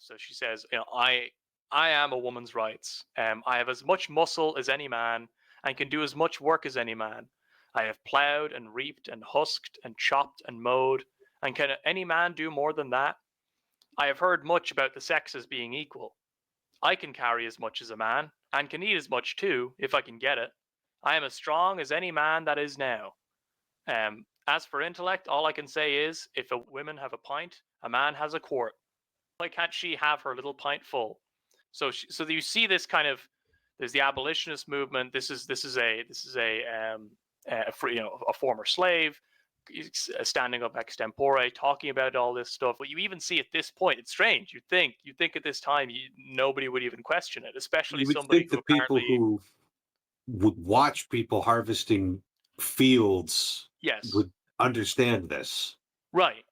So she says, I am a woman's rights. I have as much muscle as any man and can do as much work as any man. I have plowed and reaped and husked and chopped and mowed. And can any man do more than that? I have heard much about the sexes being equal. I can carry as much as a man, and can eat as much too, if I can get it. I am as strong as any man that is now. As for intellect, all I can say is, if a woman have a pint, a man has a quart. Why can't she have her little pint full? So you see this kind of, there's the abolitionist movement. This is a former slave standing up extempore, talking about all this stuff. But you even see at this point, it's strange. You think at this time nobody would even question it, especially You would somebody think who the people apparently who would watch people harvesting fields yes, would understand this. right.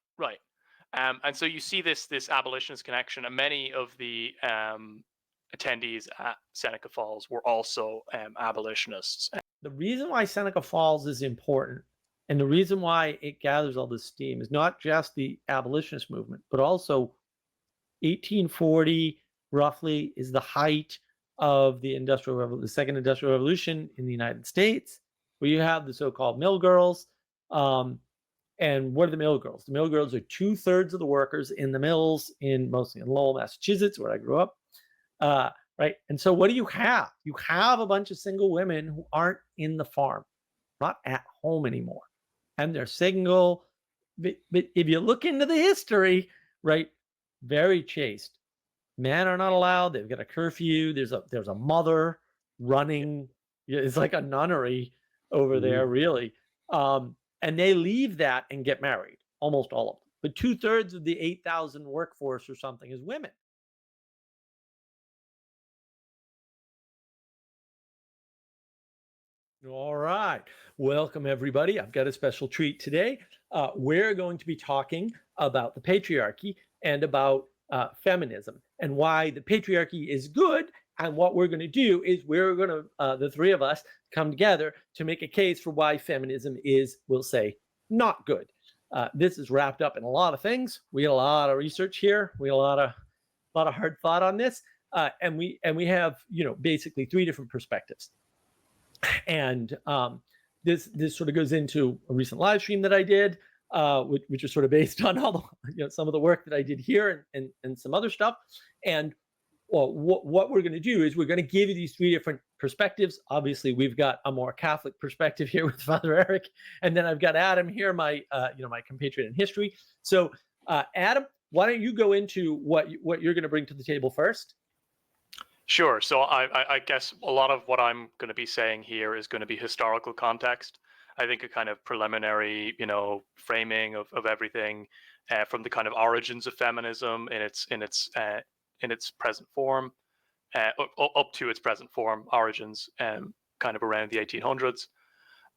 And so you see this abolitionist connection, and many of the attendees at Seneca Falls were also abolitionists. The reason why Seneca Falls is important and the reason why it gathers all this steam is not just the abolitionist movement, but also 1840 roughly is the height of the second industrial revolution in the United States, where you have the so-called mill girls. And what are the mill girls? The mill girls are 2/3 of the workers in the mills, mostly in Lowell, Massachusetts, where I grew up. Right. And so what do you have? You have a bunch of single women who aren't in the farm, not at home anymore. And they're single. But if you look into the history, right, very chaste. Men are not allowed. They've got a curfew. There's a mother running. It's like a nunnery over there, really. And they leave that and get married, almost all of them. But 2/3 of the 8,000 workforce or something is women. All right. Welcome, everybody. I've got a special treat today. We're going to be talking about the patriarchy and about feminism and why the patriarchy is good. And what we're going to do is we're going to, the three of us, come together to make a case for why feminism is, we'll say, not good. This is wrapped up in a lot of things. We had a lot of research here. We had a lot of hard thought on this. And we have, basically three different perspectives. And this sort of goes into a recent live stream that I did, which is sort of based on all the, some of the work that I did here and some other stuff. And what we're going to do is we're going to give you these three different perspectives. Obviously, we've got a more Catholic perspective here with Father Eric, and then I've got Adam here, my my compatriot in history. So, Adam, why don't you go into what you're going to bring to the table first? Sure. So I guess a lot of what I'm going to be saying here is going to be historical context. I think a kind of preliminary, framing of everything from the kind of origins of feminism in its present form, up to its present form, origins, kind of around the 1800s.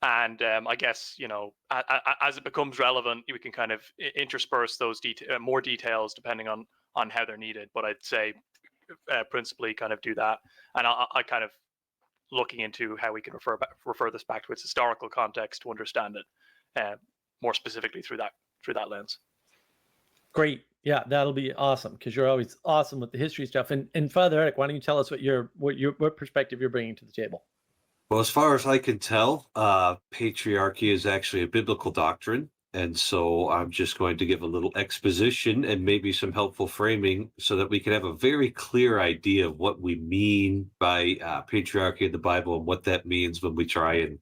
And I guess, as it becomes relevant, we can kind of intersperse those more details depending on how they're needed. But I'd say principally kind of do that, and I kind of looking into how we can refer this back to its historical context to understand it more specifically through that lens. Great, yeah, that'll be awesome because you're always awesome with the history stuff. And Father Eric, why don't you tell us what perspective you're bringing to the table? Well, as far as I can tell, patriarchy is actually a biblical doctrine. And so I'm just going to give a little exposition and maybe some helpful framing so that we can have a very clear idea of what we mean by patriarchy in the Bible and what that means when we try and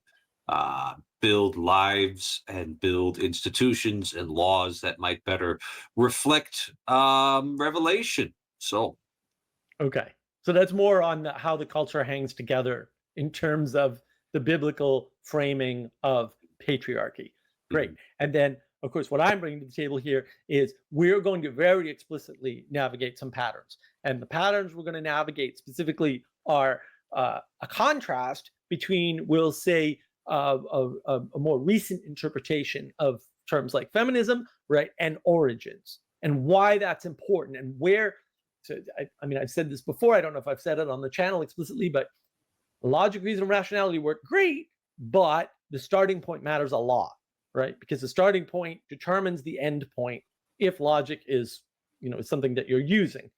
build lives and build institutions and laws that might better reflect Revelation. So, okay. So that's more on how the culture hangs together in terms of the biblical framing of patriarchy. Great. And then, of course, what I'm bringing to the table here is we're going to very explicitly navigate some patterns. And the patterns we're going to navigate specifically are a contrast between, we'll say, a more recent interpretation of terms like feminism, right, and origins, and why that's important and where. So, I mean, I've said this before. I don't know if I've said it on the channel explicitly, but logic, reason, and rationality work great, but the starting point matters a lot. Right? Because the starting point determines the end point if logic is, is something that you're using.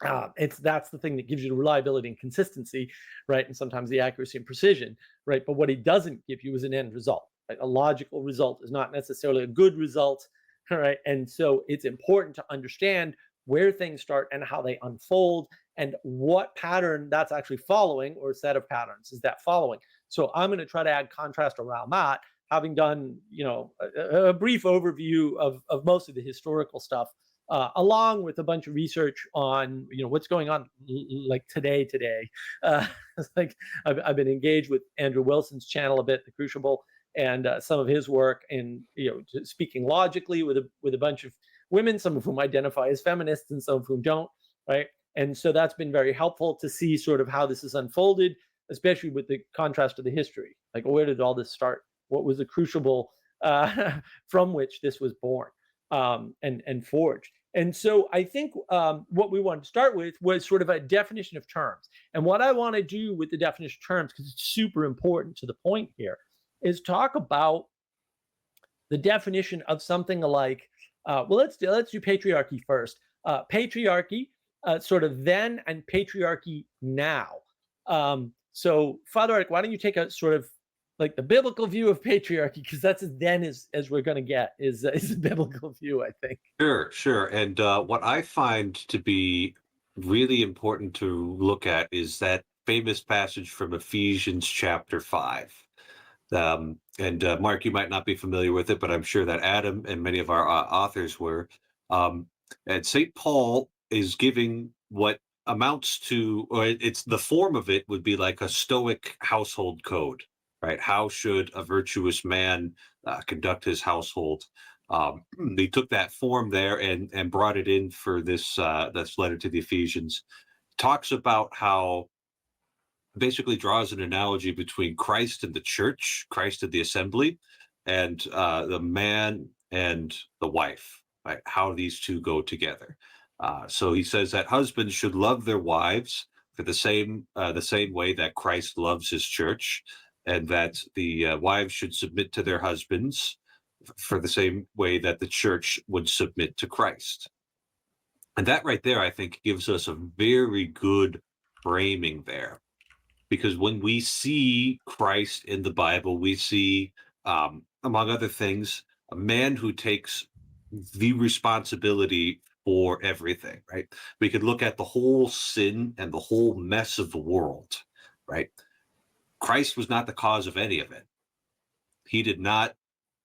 That's the thing that gives you the reliability and consistency, right? And sometimes the accuracy and precision, right? But what it doesn't give you is an end result. Right? A logical result is not necessarily a good result, all right? And so it's important to understand where things start and how they unfold and what pattern that's actually following, or set of patterns is that following. So I'm going to try to add contrast around that, having done, a brief overview of most of the historical stuff, along with a bunch of research on what's going on like today. Like I've been engaged with Andrew Wilson's channel a bit, The Crucible, and some of his work in speaking logically with a bunch of women, some of whom identify as feminists and some of whom don't, right? And so that's been very helpful to see sort of how this is unfolded, especially with the contrast to the history. Like, where did all this start? What was the crucible from which this was born, and forged? And so I think what we wanted to start with was sort of a definition of terms. And what I want to do with the definition of terms, because it's super important to the point here, is talk about the definition of something like, let's do patriarchy first. Patriarchy, sort of then, and patriarchy now. So, Father Eric, why don't you take a sort of like the biblical view of patriarchy, because that's as then as we're going to get is a biblical view, I think. Sure. And what I find to be really important to look at is that famous passage from Ephesians chapter 5. And Mark, you might not be familiar with it, but I'm sure that Adam and many of our authors were. And St. Paul is giving what amounts to, or it's the form of it would be like a Stoic household code, right? How should a virtuous man conduct his household? They took that form there and brought it in for this letter to the Ephesians. Talks about how, basically draws an analogy between Christ and the church, Christ and the assembly, and the man and the wife, right? How these two go together. So he says that husbands should love their wives for the same way that Christ loves his church, and that the wives should submit to their husbands for the same way that the church would submit to Christ. And that right there, I think, gives us a very good framing there. Because when we see Christ in the Bible, we see, among other things, a man who takes the responsibility for everything, right? We could look at the whole sin and the whole mess of the world, right? Christ was not the cause of any of it. He did not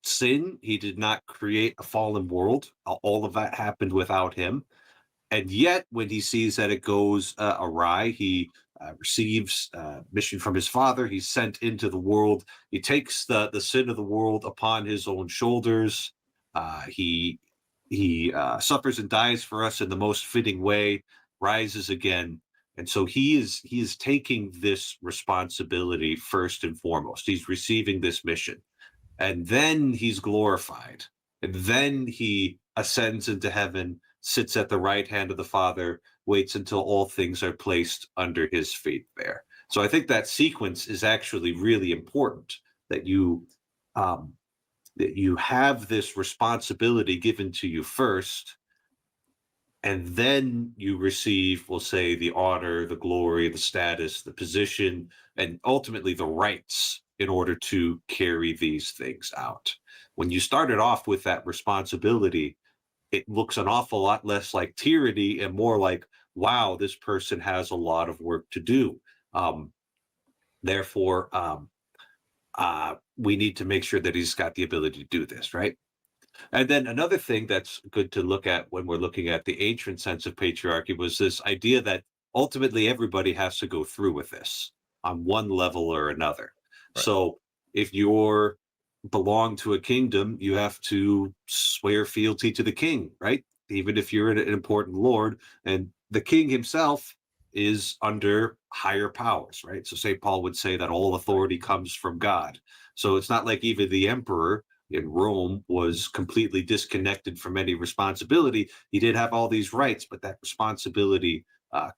sin. He did not create a fallen world. All of that happened without him. And yet, when he sees that it goes awry, he receives mission from his father. He's sent into the world. He takes the sin of the world upon his own shoulders. He suffers and dies for us in the most fitting way, rises again. And so he is taking this responsibility first and foremost. He's receiving this mission. And then he's glorified. And then he ascends into heaven, sits at the right hand of the Father, waits until all things are placed under his feet there. So I think that sequence is actually really important, that you have this responsibility given to you first, and then you receive, we'll say, the honor, the glory, the status, the position, and ultimately the rights in order to carry these things out. When you started off with that responsibility, it looks an awful lot less like tyranny and more like, wow, this person has a lot of work to do. Therefore, we need to make sure that he's got the ability to do this, right? And then another thing that's good to look at when we're looking at the ancient sense of patriarchy was this idea that ultimately everybody has to go through with this on one level or another. Right. So if you're belong to a kingdom, you have to swear fealty to the king, right? Even if you're an important lord, and the king himself is under higher powers, right? So St. Paul would say that all authority comes from God. So it's not like even the emperor in Rome was completely disconnected from any responsibility. He did have all these rights, but that responsibility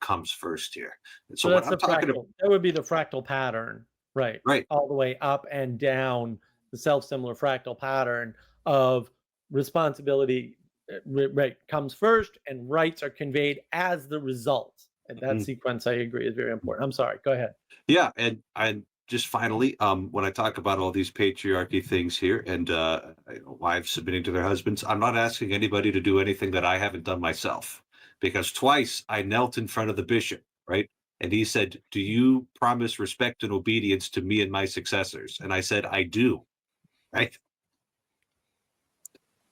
comes first here. And so what that's I'm talking about, that would be the fractal pattern, right? right? All the way up and down, the self-similar fractal pattern of responsibility right, comes first, and rights are conveyed as the result. And that Mhm. sequence, I agree, is very important. I'm sorry. Go ahead. Yeah, and just finally, when I talk about all these patriarchy things here, and wives submitting to their husbands, I'm not asking anybody to do anything that I haven't done myself, because twice I knelt in front of the bishop, right? And he said, "Do you promise respect and obedience to me and my successors?" And I said, "I do." Right?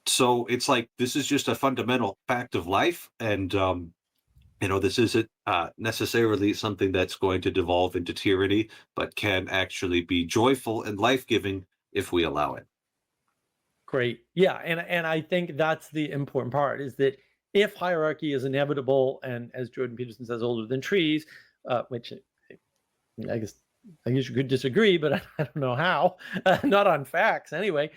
So it's like this is just a fundamental fact of life, and this isn't necessarily something that's going to devolve into tyranny, but can actually be joyful and life-giving if we allow it. Great. Yeah, and I think that's the important part, is that if hierarchy is inevitable and, as Jordan Peterson says, older than trees, which I guess you could disagree, but I don't know how, not on facts anyway,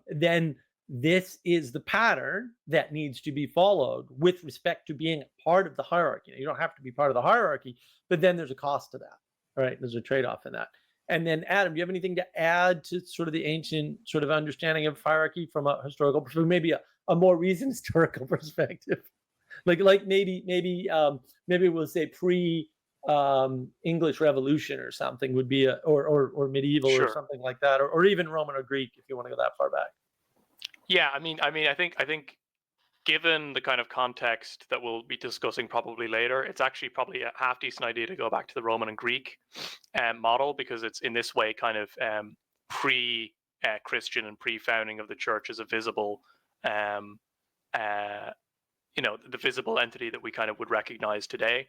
then this is the pattern that needs to be followed with respect to being part of the hierarchy. You don't have to be part of the hierarchy, but then there's a cost to that, right? There's a trade-off in that. And then, Adam, do you have anything to add to sort of the ancient sort of understanding of hierarchy from a historical perspective, maybe a more recent historical perspective? Like maybe we'll say pre English Revolution or something would be or medieval or Sure. something like that, or even Roman or Greek if you want to go that far back. Yeah, I think given the kind of context that we'll be discussing probably later, it's actually probably a half decent idea to go back to the Roman and Greek model, because it's in this way kind of pre-Christian and pre-founding of the church as a visible, um, uh, the visible entity that we kind of would recognize today.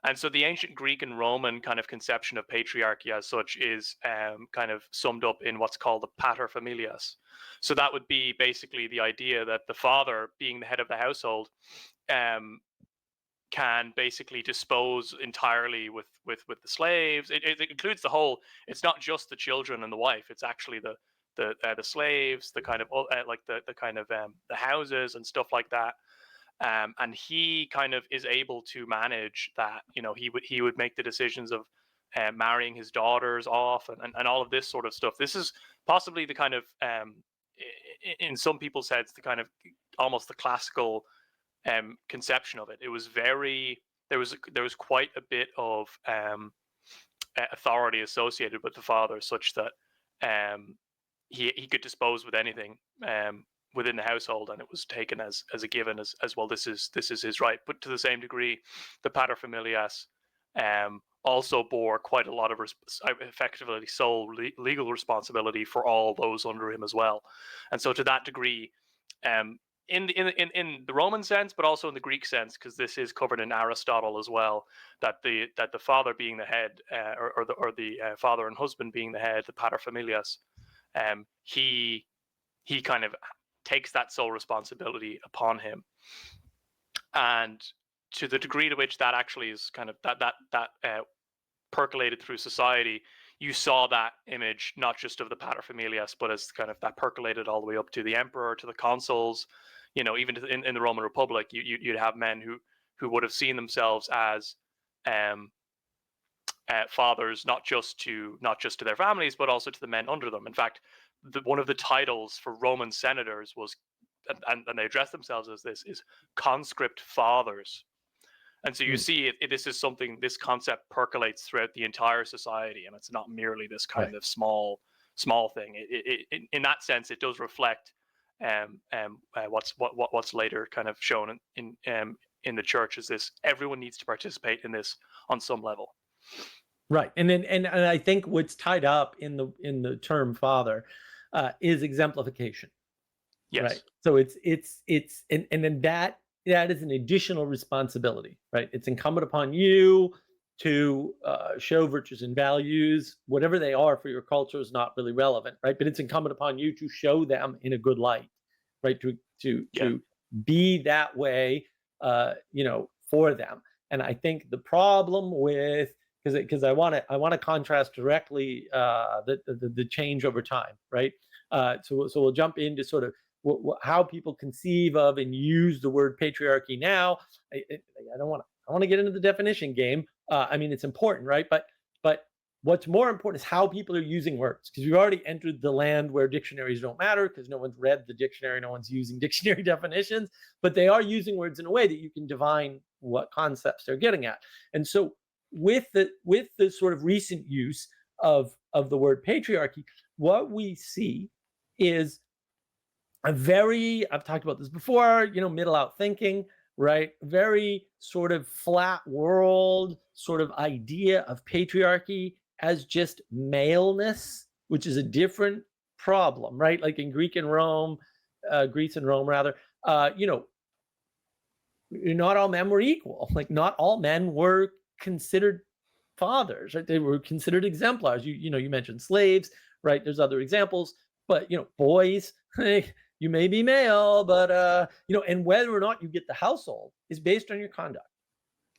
And so the ancient Greek and Roman kind of conception of patriarchy as such is kind of summed up in what's called the paterfamilias. So that would be basically the idea that the father, being the head of the household, um, can basically dispose entirely with the slaves. It includes the whole. It's not just the children and the wife. It's actually the slaves, the kind of like the kind of the houses and stuff like that. And he kind of is able to manage that. He would make the decisions of marrying his daughters off, and all of this sort of stuff. This is possibly the kind of in some people's heads, the kind of almost the classical conception of it. It was very there was quite a bit of authority associated with the father, such that he could dispose with anything within the household, and it was taken as a given, as well. This is his right. But to the same degree, the paterfamilias also bore quite a lot of effectively sole legal responsibility for all those under him as well. And so to that degree, in the Roman sense, but also in the Greek sense, because this is covered in Aristotle as well, that the father being the head, or the father and husband being the head, the paterfamilias, he kind of takes that sole responsibility upon him. And to the degree to which that actually is kind of that percolated through society, you saw that image not just of the paterfamilias, but as kind of that percolated all the way up to the emperor, to the consuls. Even in the Roman Republic, you'd have men who would have seen themselves as fathers, not just to their families, but also to the men under them. In fact, one of the titles for Roman senators was, and they address themselves as this, is conscript fathers. And so you see, this concept percolates throughout the entire society, and it's not merely this kind of small thing. In that sense, it does reflect what's later kind of shown in the church, is this: everyone needs to participate in this on some level. Right, and then and I think what's tied up in the term father is exemplification. Yes. Right. So it's and then that is an additional responsibility, right? It's incumbent upon you to show virtues and values, whatever they are for your culture is not really relevant, right? But it's incumbent upon you to show them in a good light, right? To be that way, for them. And I think the problem with, because I want to contrast directly the change over time, right? So we'll jump into sort of how people conceive of and use the word patriarchy now. I want to get into the definition game. I mean, it's important, right? But What's more important is how people are using words, because we've already entered the land where dictionaries don't matter because no one's read the dictionary, no one's using dictionary definitions, but they are using words in a way that you can divine what concepts they're getting at. And so with the sort of recent use of the word patriarchy, what we see is I've talked about this before, middle out thinking, right? Very sort of flat world sort of idea of patriarchy as just maleness, which is a different problem, right? Like in Greece and Rome rather, not all men were equal. Like not all men were considered fathers, right? They were considered exemplars. You mentioned slaves, right? There's other examples, but boys, you may be male, but and whether or not you get the household is based on your conduct.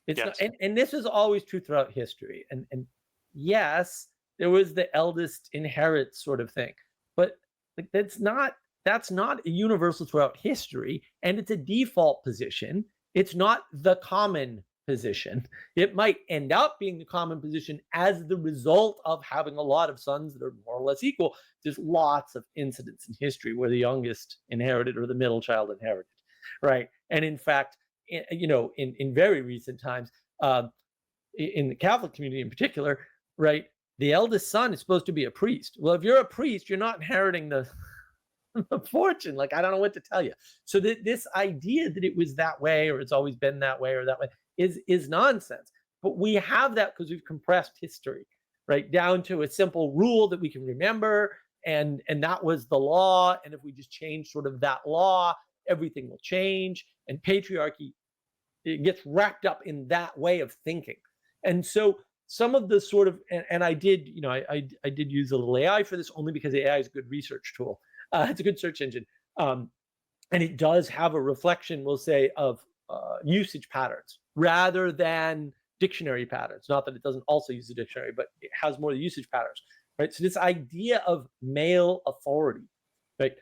It's Yes. not, and this is always true throughout history. And yes, there was the eldest inherits sort of thing, but like that's not a universal throughout history, and it's a default position. It's not the common position. It might end up being the common position as the result of having a lot of sons that are more or less equal. There's lots of incidents in history where the youngest inherited or the middle child inherited, right? And in fact, in very recent times, in the Catholic community in particular, right, the eldest son is supposed to be a priest. Well, if you're a priest, you're not inheriting the fortune. Like, I don't know what to tell you. So this idea that it was that way, or it's always been that way, or that way, is nonsense. But we have that because we've compressed history, right, down to a simple rule that we can remember, and that was the law. And if we just change sort of that law, everything will change. And patriarchy, it gets wrapped up in that way of thinking. And so some of the sort of, and I did, I did use a little AI for this only because AI is a good research tool. It's a good search engine. And it does have a reflection, we'll say, of usage patterns rather than dictionary patterns. Not that it doesn't also use the dictionary, but it has more usage patterns, right? So this idea of male authority, right?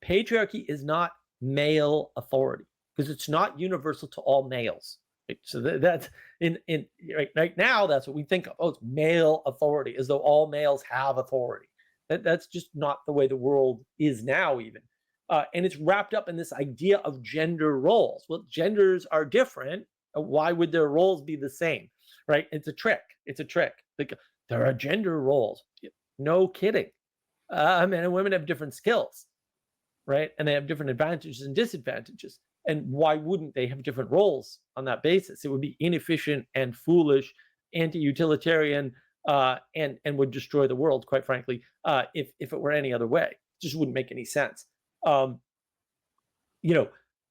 Patriarchy is not male authority because it's not universal to all males. Right? So that's right now, that's what we think of. Oh, it's male authority, as though all males have authority. That's just not the way the world is now, even. And it's wrapped up in this idea of gender roles. Well, genders are different. Why would their roles be the same? Right? It's a trick. It's a trick. Like, there are gender roles. No kidding. Men and women have different skills, right? And they have different advantages and disadvantages. And why wouldn't they have different roles on that basis? It would be inefficient and foolish, anti-utilitarian, and would destroy the world, quite frankly, if it were any other way. It just wouldn't make any sense.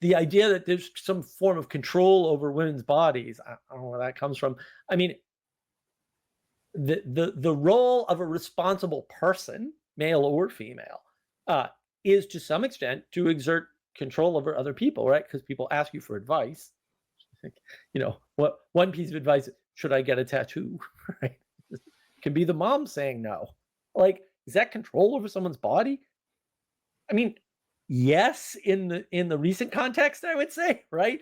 The idea that there's some form of control over women's bodies, I don't know where that comes from. I mean, the role of a responsible person, male or female, is to some extent to exert control over other people, right? Because people ask you for advice. What one piece of advice, should I get a tattoo? Right? It can be the mom saying no. Like, is that control over someone's body? I mean, yes, in the recent context, I would say, right?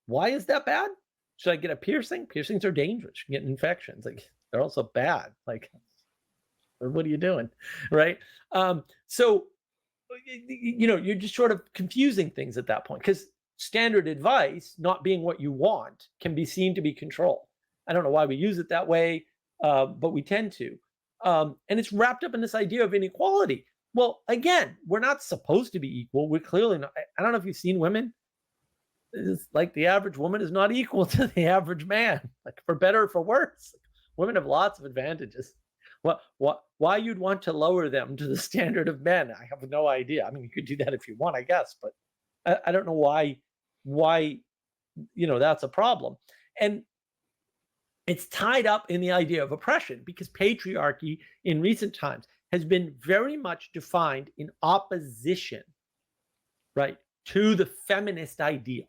Why is that bad? Should I get a piercing? Piercings are dangerous. You get infections. Like, they're also bad. Like, what are you doing, right? So, you're just sort of confusing things at that point, because standard advice, not being what you want, can be seen to be control. I don't know why we use it that way, but we tend to. And it's wrapped up in this idea of inequality. Well, again, we're not supposed to be equal. We're clearly not. I don't know if you've seen women. It's like the average woman is not equal to the average man, like for better or for worse. Women have lots of advantages. Why you'd want to lower them to the standard of men, I have no idea. I mean, you could do that if you want, I guess, but I don't know why that's a problem. And it's tied up in the idea of oppression, because patriarchy in recent times has been very much defined in opposition, right, to the feminist ideal.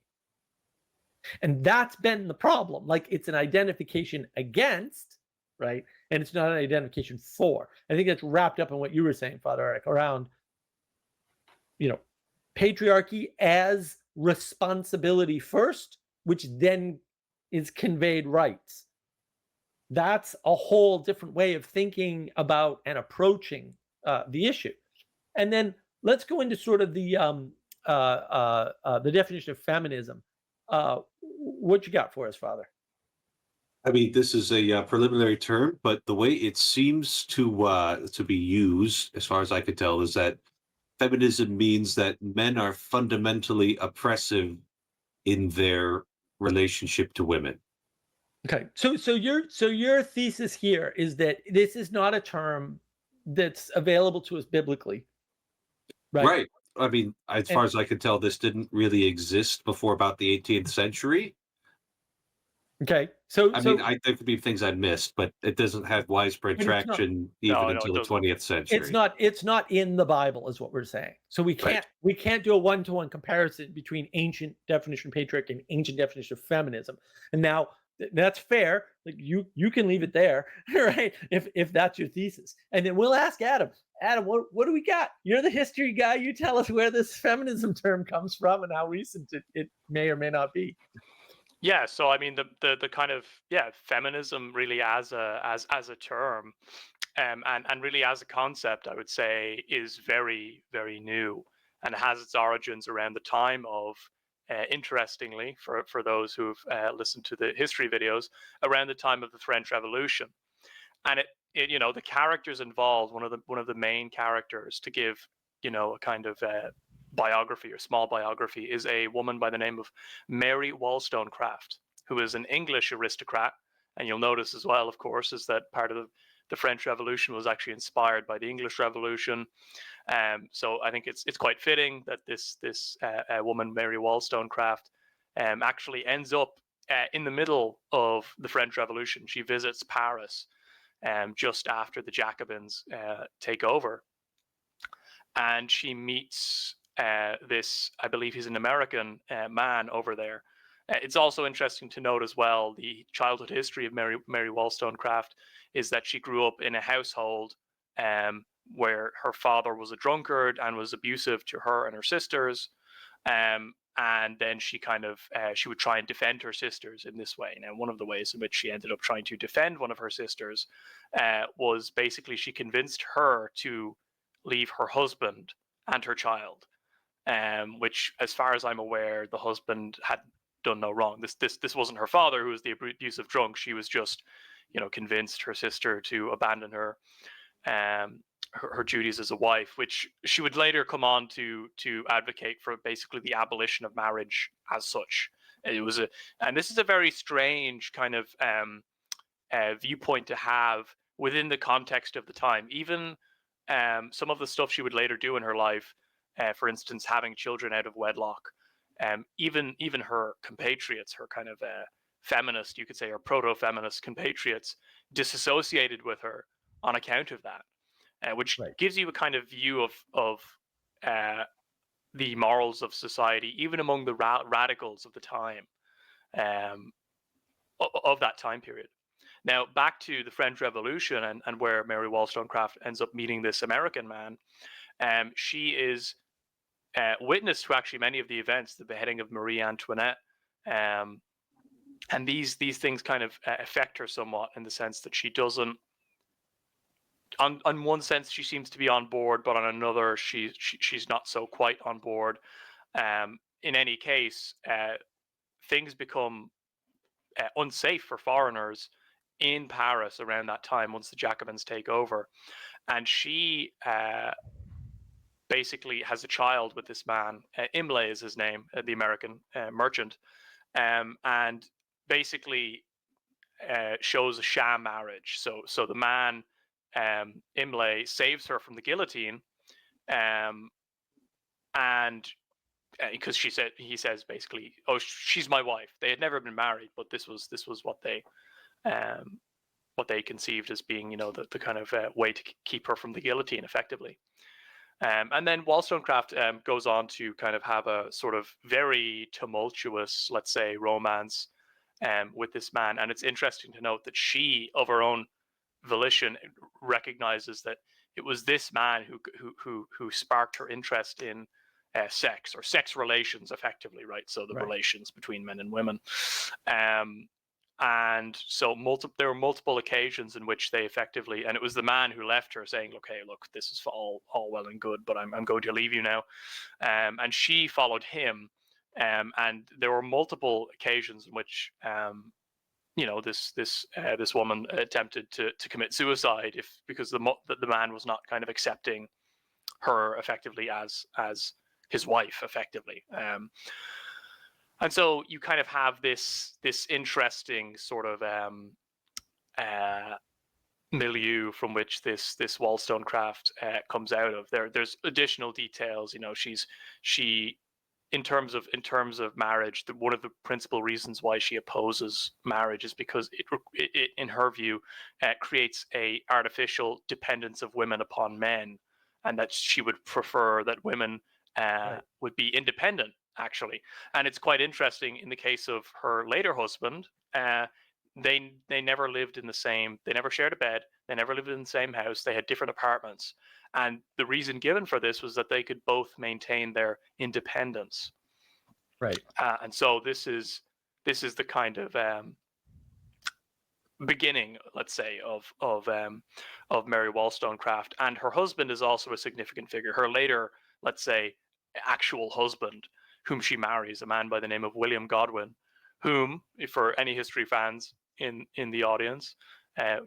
And that's been the problem. Like, it's an identification against, right? And it's not an identification for. I think that's wrapped up in what you were saying, Father Eric, around, patriarchy as responsibility first, which then is conveyed rights. that's a whole different way of thinking about and approaching the issue. And then let's go into sort of the definition of feminism. What you got for us, Father? I mean, this is a preliminary term, but the way it seems to be used, as far as I could tell, is that feminism means that men are fundamentally oppressive in their relationship to women. Okay, so your thesis here is that this is not a term that's available to us biblically, right? Right. I mean, as far And as I can tell, this didn't really exist before about the 18th century. okay, so I mean, so there could be things I missed, but it doesn't have widespread but it's not. traction even No, no, until it the doesn't. 20th It's century. not it's not in the Bible is what we're saying. So we Right. can't do a one-to-one comparison between ancient definition of patriarchy and ancient definition of feminism. And now that's fair. Like you can leave it there, right? If that's your thesis. And then we'll ask Adam. Adam, what do we got? You're the history guy. You tell us where this feminism term comes from and how recent it may or may not be. Yeah, so I mean the kind of, yeah, feminism really as a term, and really as a concept, I would say, is very, very new, and has its origins around the time of, interestingly, for those who've listened to the history videos, around the time of the French Revolution. And it the characters involved, one of the main characters, to give a kind of biography or small biography, is a woman by the name of Mary Wollstonecraft, who is an English aristocrat. And you'll notice as well, of course, is that part of the French Revolution was actually inspired by the English Revolution. So I think it's quite fitting that this woman, Mary Wollstonecraft, actually ends up in the middle of the French Revolution. She visits Paris just after the Jacobins take over, and she meets this, I believe he's an American man over there. It's also interesting to note as well the childhood history of Mary Wollstonecraft is that she grew up in a household where her father was a drunkard and was abusive to her and her sisters. And then she kind of she would try and defend her sisters in this way. Now, one of the ways in which she ended up trying to defend one of her sisters was basically she convinced her to leave her husband and her child, which, as far as I'm aware, the husband had done no wrong. This wasn't her father who was the abusive drunk. She was just, convinced her sister to abandon her. Her duties as a wife, which she would later come on to advocate for basically the abolition of marriage as such. And this is a very strange kind of viewpoint to have within the context of the time. Even some of the stuff she would later do in her life, for instance, having children out of wedlock. Even her compatriots, her kind of feminist, you could say, or proto-feminist compatriots, disassociated with her on account of that. Which Right. gives you a kind of view of the morals of society, even among the radicals of the time, um, of that time period. Now, back to the French Revolution and where Mary Wollstonecraft ends up meeting this American man. She is witness to actually many of the events, the beheading of Marie Antoinette, and these things kind of affect her somewhat, in the sense that she doesn't. On one sense, she seems to be on board, but on another, she's not so quite on board. In any case, things become unsafe for foreigners in Paris around that time, once the Jacobins take over, and she basically has a child with this man. Imlay is his name, the American merchant, and basically shows a sham marriage. So the man, Imlay, saves her from the guillotine, and because he says basically, oh, she's my wife. They had never been married, but this was what they conceived as being, the kind of way to keep her from the guillotine, effectively. And then Wollstonecraft goes on to kind of have a sort of very tumultuous, let's say, romance with this man. And it's interesting to note that she, of her own volition, recognizes that it was this man who sparked her interest in sex, or sex relations, effectively, right? So the Right. relations between men and women. Um, And so there were multiple occasions in which they effectively, and it was the man who left her saying, okay, look, this is all well and good, but I'm going to leave you now. And she followed him. And there were multiple occasions in which, this woman attempted to commit suicide because the man was not kind of accepting her effectively as his wife effectively. And so you kind of have this interesting sort of milieu from which this Wollstonecraft comes out of. There's additional details. She in terms of marriage, one of the principal reasons why she opposes marriage is because it in her view creates a artificial dependence of women upon men, and that she would prefer that women would be independent, actually. And it's quite interesting in the case of her later husband. They never lived in the same, they never shared a bed, they never lived in the same house, they had different apartments. And the reason given for this was that they could both maintain their independence. Right. And so this is the kind of beginning, let's say, of Mary Wollstonecraft. And her husband is also a significant figure. Her later, let's say, actual husband, whom she marries, a man by the name of William Godwin, whom, for any history fans in the audience,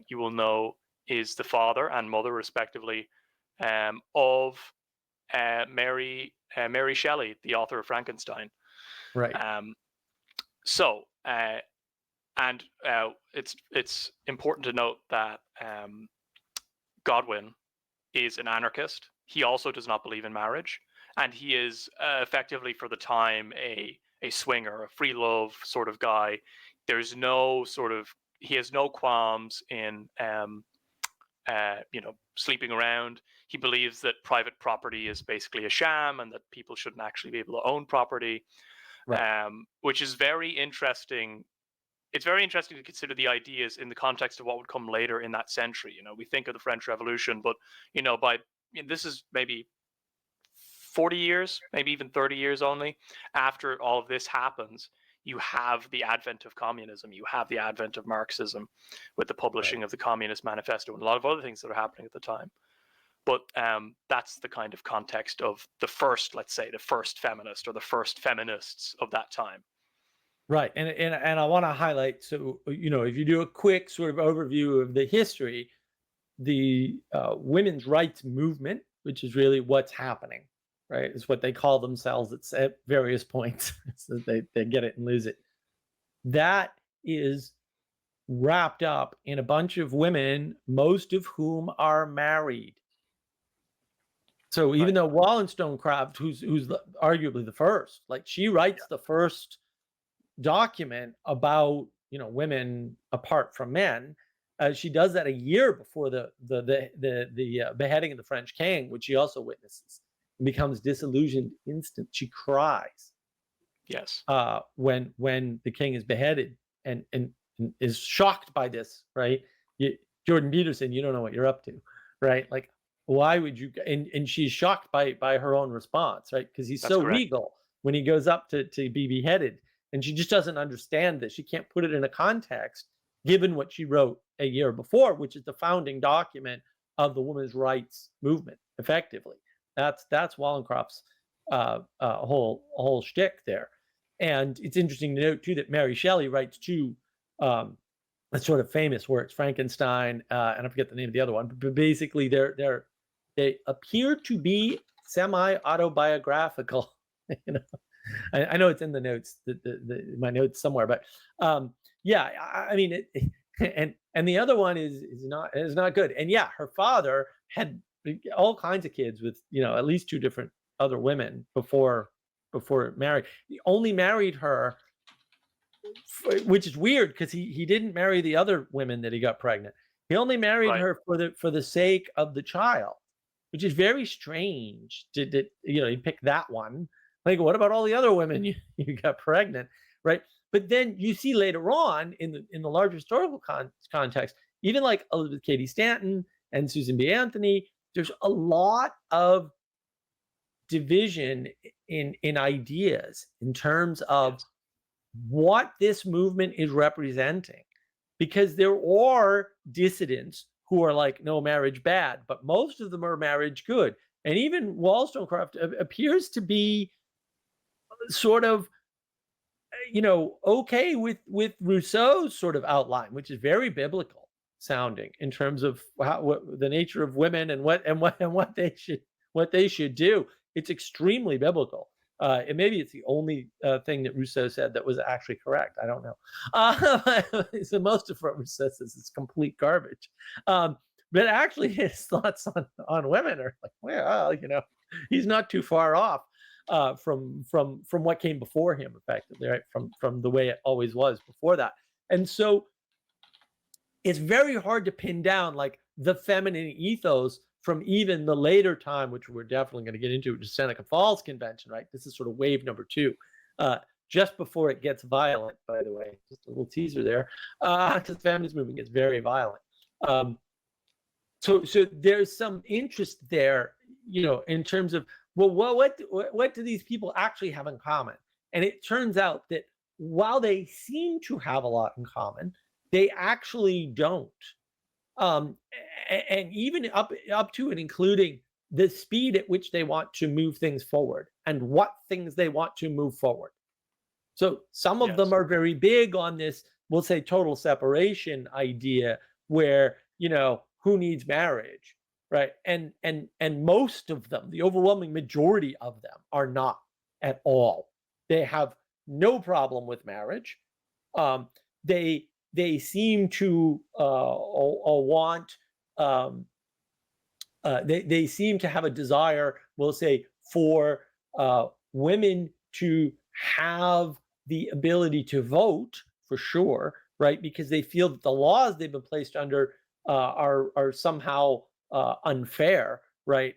you will know is the father and mother, respectively, of Mary Shelley, the author of Frankenstein. Right. It's important to note that Godwin is an anarchist. He also does not believe in marriage, and he is effectively, for the time, a swinger, a free love sort of guy. There's no he has no qualms in sleeping around. He believes that private property is basically a sham and that people shouldn't actually be able to own property, Right. which is very interesting. It's very interesting to consider the ideas in the context of what would come later in that century. We think of the French Revolution, but this is maybe 40 years, maybe even 30 years only after all of this happens. You have the advent of communism, you have the advent of Marxism with the publishing of the Communist Manifesto and a lot of other things that are happening at the time. But that's the kind of context of the first feminist or the first feminists of that time. Right. And I want to highlight, so, if you do a quick sort of overview of the history, the women's rights movement, which is really what's happening, right, is what they call themselves at various points. So they get it and lose it. That is wrapped up in a bunch of women, most of whom are married. So even though Wollstonecraft, who's arguably the first, like, she writes the first document about women apart from men, she does that a year before the beheading of the French king, which she also witnesses, and becomes disillusioned instant. She cries. Yes. When the king is beheaded, and is shocked by this, right? Jordan Peterson, you don't know what you're up to, right? Like, why would you? And she's shocked by her own response, right? Because he's so regal when he goes up to be beheaded, and she just doesn't understand that. She can't put it in a context given what she wrote a year before, which is the founding document of the women's rights movement. Effectively, that's Wollstonecraft's whole shtick there. And it's interesting to note too that Mary Shelley writes two sort of famous works, Frankenstein, and I forget the name of the other one, but basically they appear to be semi-autobiographical. I know it's in the notes, my notes somewhere, but yeah, I mean, and the other one is not good. And yeah, her father had all kinds of kids with at least two different other women before married. He only married her, which is weird because he didn't marry the other women that he got pregnant. He only married her for the sake of the child, which is very strange. He picked that one? Like, what about all the other women you got pregnant, right? But then you see later on in the larger historical context, even like Elizabeth Cady Stanton and Susan B. Anthony, there's a lot of division in ideas in terms of what this movement is representing, because there are dissidents who are like, no, marriage bad, but most of them are marriage good. And even Wollstonecraft appears to be sort of, okay with Rousseau's sort of outline, which is very biblical sounding in terms of the nature of women and what they should do. It's extremely biblical. And maybe it's the only thing that Rousseau said that was actually correct. I don't know. So most of what Rousseau says is complete garbage. But actually, his thoughts on women are like, well, he's not too far off from what came before him, effectively, right? From the way it always was before that. And so it's very hard to pin down like the feminine ethos from even the later time, which we're definitely going to get into, which is Seneca Falls Convention, right? This is sort of wave number 2, just before it gets violent, by the way. Just a little teaser there. The feminist movement gets very violent. So there's some interest there, in terms of, well, what do these people actually have in common? And it turns out that while they seem to have a lot in common, they actually don't. And even up to and including the speed at which they want to move things forward and what things they want to move forward. So some of them are very big on this, we'll say, total separation idea, where, who needs marriage, right? And most of them, the overwhelming majority of them, are not at all. They have no problem with marriage. They seem to want. They seem to have a desire, we'll say, for women to have the ability to vote, for sure, right? Because they feel that the laws they've been placed under are somehow unfair, right?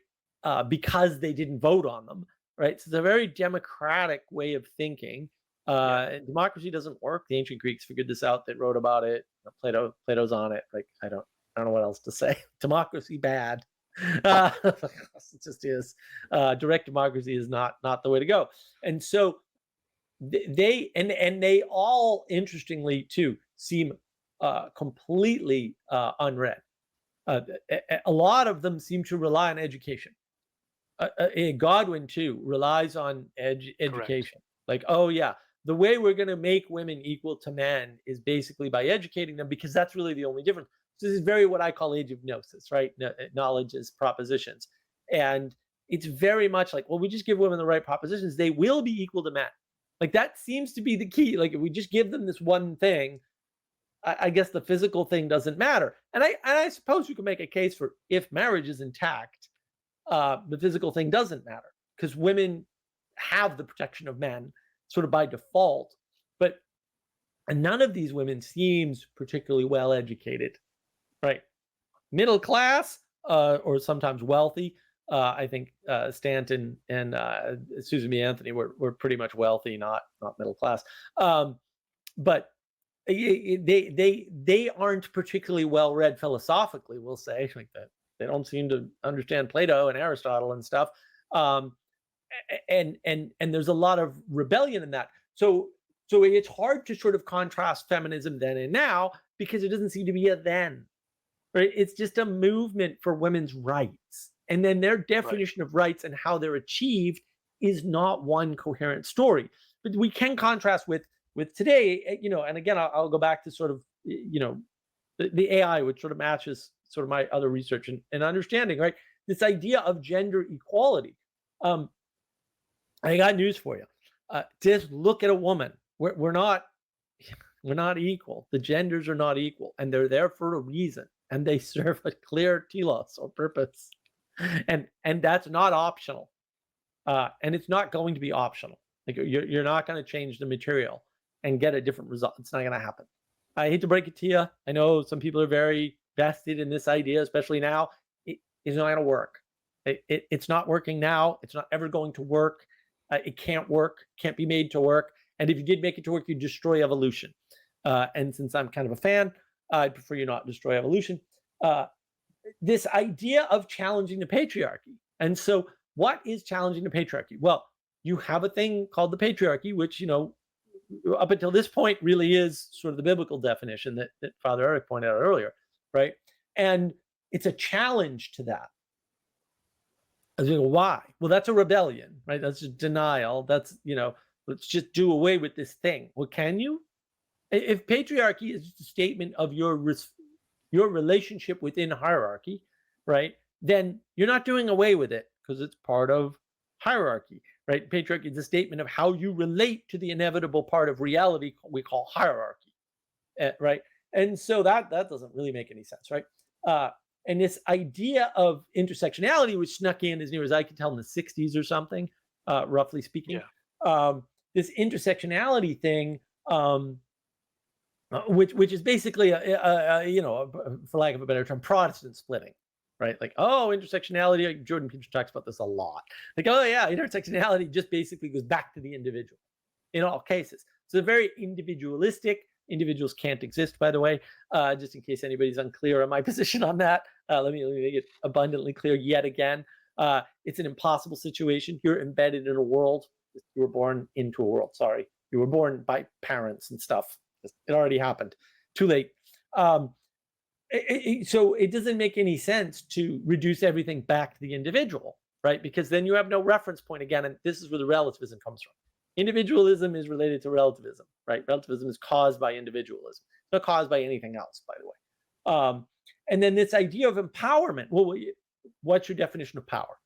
Because they didn't vote on them, right? So it's a very democratic way of thinking. And democracy doesn't work. The ancient Greeks figured this out. They wrote about it. Plato's on it. Like, I don't know what else to say. Democracy bad. It just is. Direct democracy is not the way to go. And so they all, interestingly too, seem completely unread. A lot of them seem to rely on education. Godwin too relies on education. Correct. Like, oh yeah, the way we're going to make women equal to men is basically by educating them, because that's really the only difference. So this is very what I call age of gnosis, right? Knowledge is propositions. And it's very much like, well, we just give women the right propositions, they will be equal to men. Like, that seems to be the key. Like, if we just give them this one thing, I guess the physical thing doesn't matter. And I suppose you can make a case for, if marriage is intact, the physical thing doesn't matter, because women have the protection of men sort of by default. But none of these women seems particularly well educated, right? Middle class, or sometimes wealthy. I think Stanton and Susan B. Anthony were pretty much wealthy, not middle class. But they aren't particularly well read philosophically, we'll say, like that. They don't seem to understand Plato and Aristotle and stuff. And there's a lot of rebellion in that. So it's hard to sort of contrast feminism then and now, because it doesn't seem to be a then, right? It's just a movement for women's rights. And then their definition of rights and how they're achieved is not one coherent story. But we can contrast with today, and again, I'll go back to sort of, the AI, which sort of matches sort of my other research and understanding, right? This idea of gender equality. I got news for you. Just look at a woman. We're not equal. The genders are not equal, and they're there for a reason, and they serve a clear telos or purpose, and that's not optional, and it's not going to be optional. Like, you're not going to change the material and get a different result. It's not going to happen. I hate to break it to you. I know some people are very vested in this idea, especially now. It's not going to work. It's not working now. It's not ever going to work. It can't work, can't be made to work. And if you did make it to work, you destroy evolution. And since I'm kind of a fan, I'd prefer you not destroy evolution. This idea of challenging the patriarchy. And so what is challenging the patriarchy? Well, you have a thing called the patriarchy, which, up until this point really is sort of the biblical definition that Father Eric pointed out earlier, right? And it's a challenge to that. I was like, why? Well, that's a rebellion, right? That's a denial. That's, let's just do away with this thing. Well, can you? If patriarchy is a statement of your relationship within hierarchy, right? Then you're not doing away with it because it's part of hierarchy, right? Patriarchy is a statement of how you relate to the inevitable part of reality we call hierarchy, right? And so that doesn't really make any sense, right? And this idea of intersectionality, which snuck in as near as I can tell in the 60s or something, roughly speaking, this intersectionality thing, which is basically for lack of a better term, Protestant splitting, right? Like, oh, intersectionality. Jordan Peterson talks about this a lot. Like, oh yeah, intersectionality just basically goes back to the individual in all cases. So very individualistic. Individuals can't exist, by the way, just in case anybody's unclear on my position on that. Let me make it abundantly clear yet again. It's an impossible situation. You're embedded in a world. You were born into a world. Sorry. You were born by parents and stuff. It already happened. Too late. So it doesn't make any sense to reduce everything back to the individual, right? Because then you have no reference point again. And this is where the relativism comes from. Individualism is related to relativism, right? Relativism is caused by individualism. It's not caused by anything else, by the way. And then this idea of empowerment. Well, what's your definition of power,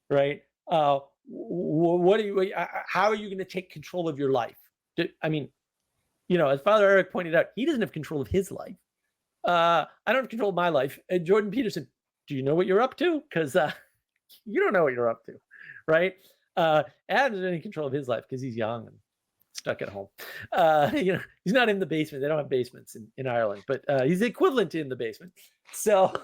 right? What are you? How are you going to take control of your life? I mean, as Father Eric pointed out, he doesn't have control of his life. I don't have control of my life. Jordan Peterson, do you know what you're up to? Because you don't know what you're up to, right? Adam doesn't have any control of his life because he's young and stuck at home. He's not in the basement. They don't have basements in Ireland, but he's equivalent to in the basement. So,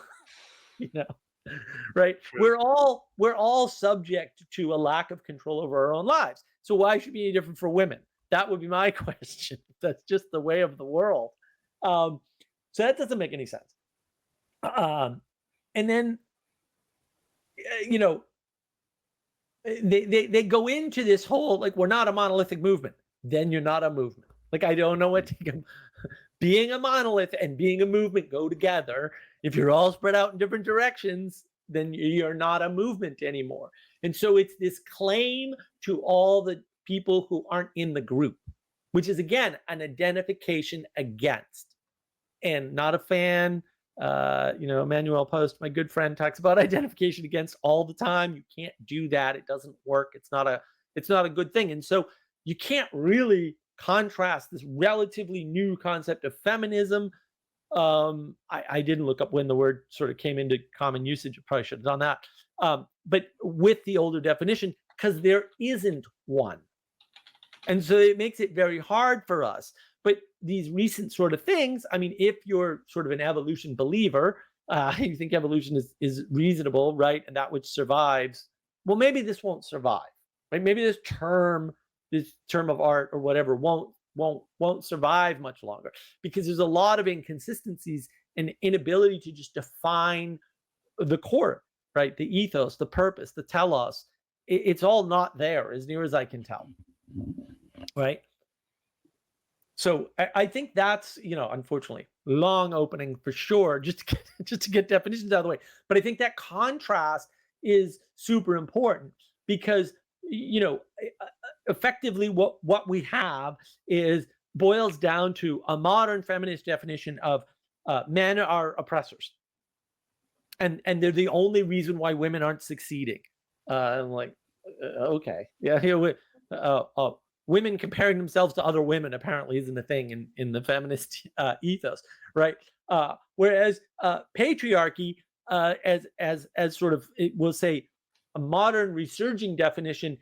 right? We're all subject to a lack of control over our own lives. So why should it be any different for women? That would be my question. That's just the way of the world. So that doesn't make any sense. And then, they go into this whole, like, we're not a monolithic movement. Then you're not a movement. Like, I don't know what to being a monolith and being a movement go together. If you're all spread out in different directions, then you're not a movement anymore. And so it's this claim to all the people who aren't in the group, which is, again, an identification against. And not a fan. Emmanuel Post, my good friend, talks about identification against all the time. You can't do that. It doesn't work. It's not a good thing. And so you can't really contrast this relatively new concept of feminism. I didn't look up when the word sort of came into common usage. I probably should have done that. But with the older definition, because there isn't one. And so it makes it very hard for us. But these recent sort of things, I mean, if you're sort of an evolution believer, you think evolution is reasonable, right? And that which survives, well, maybe this won't survive, right? Maybe this term of art or whatever won't survive much longer, because there's a lot of inconsistencies and inability to just define the core, right? The ethos, the purpose, the telos. It's all not there as near as I can tell, right? So I think that's, unfortunately, long opening for sure, just to get definitions out of the way. But I think that contrast is super important because, effectively what we have boils down to a modern feminist definition of men are oppressors. And they're the only reason why women aren't succeeding. I'm like, okay, yeah, women comparing themselves to other women apparently isn't a thing in the feminist ethos, right? Whereas patriarchy, as sort of, we'll say, a modern resurging definition,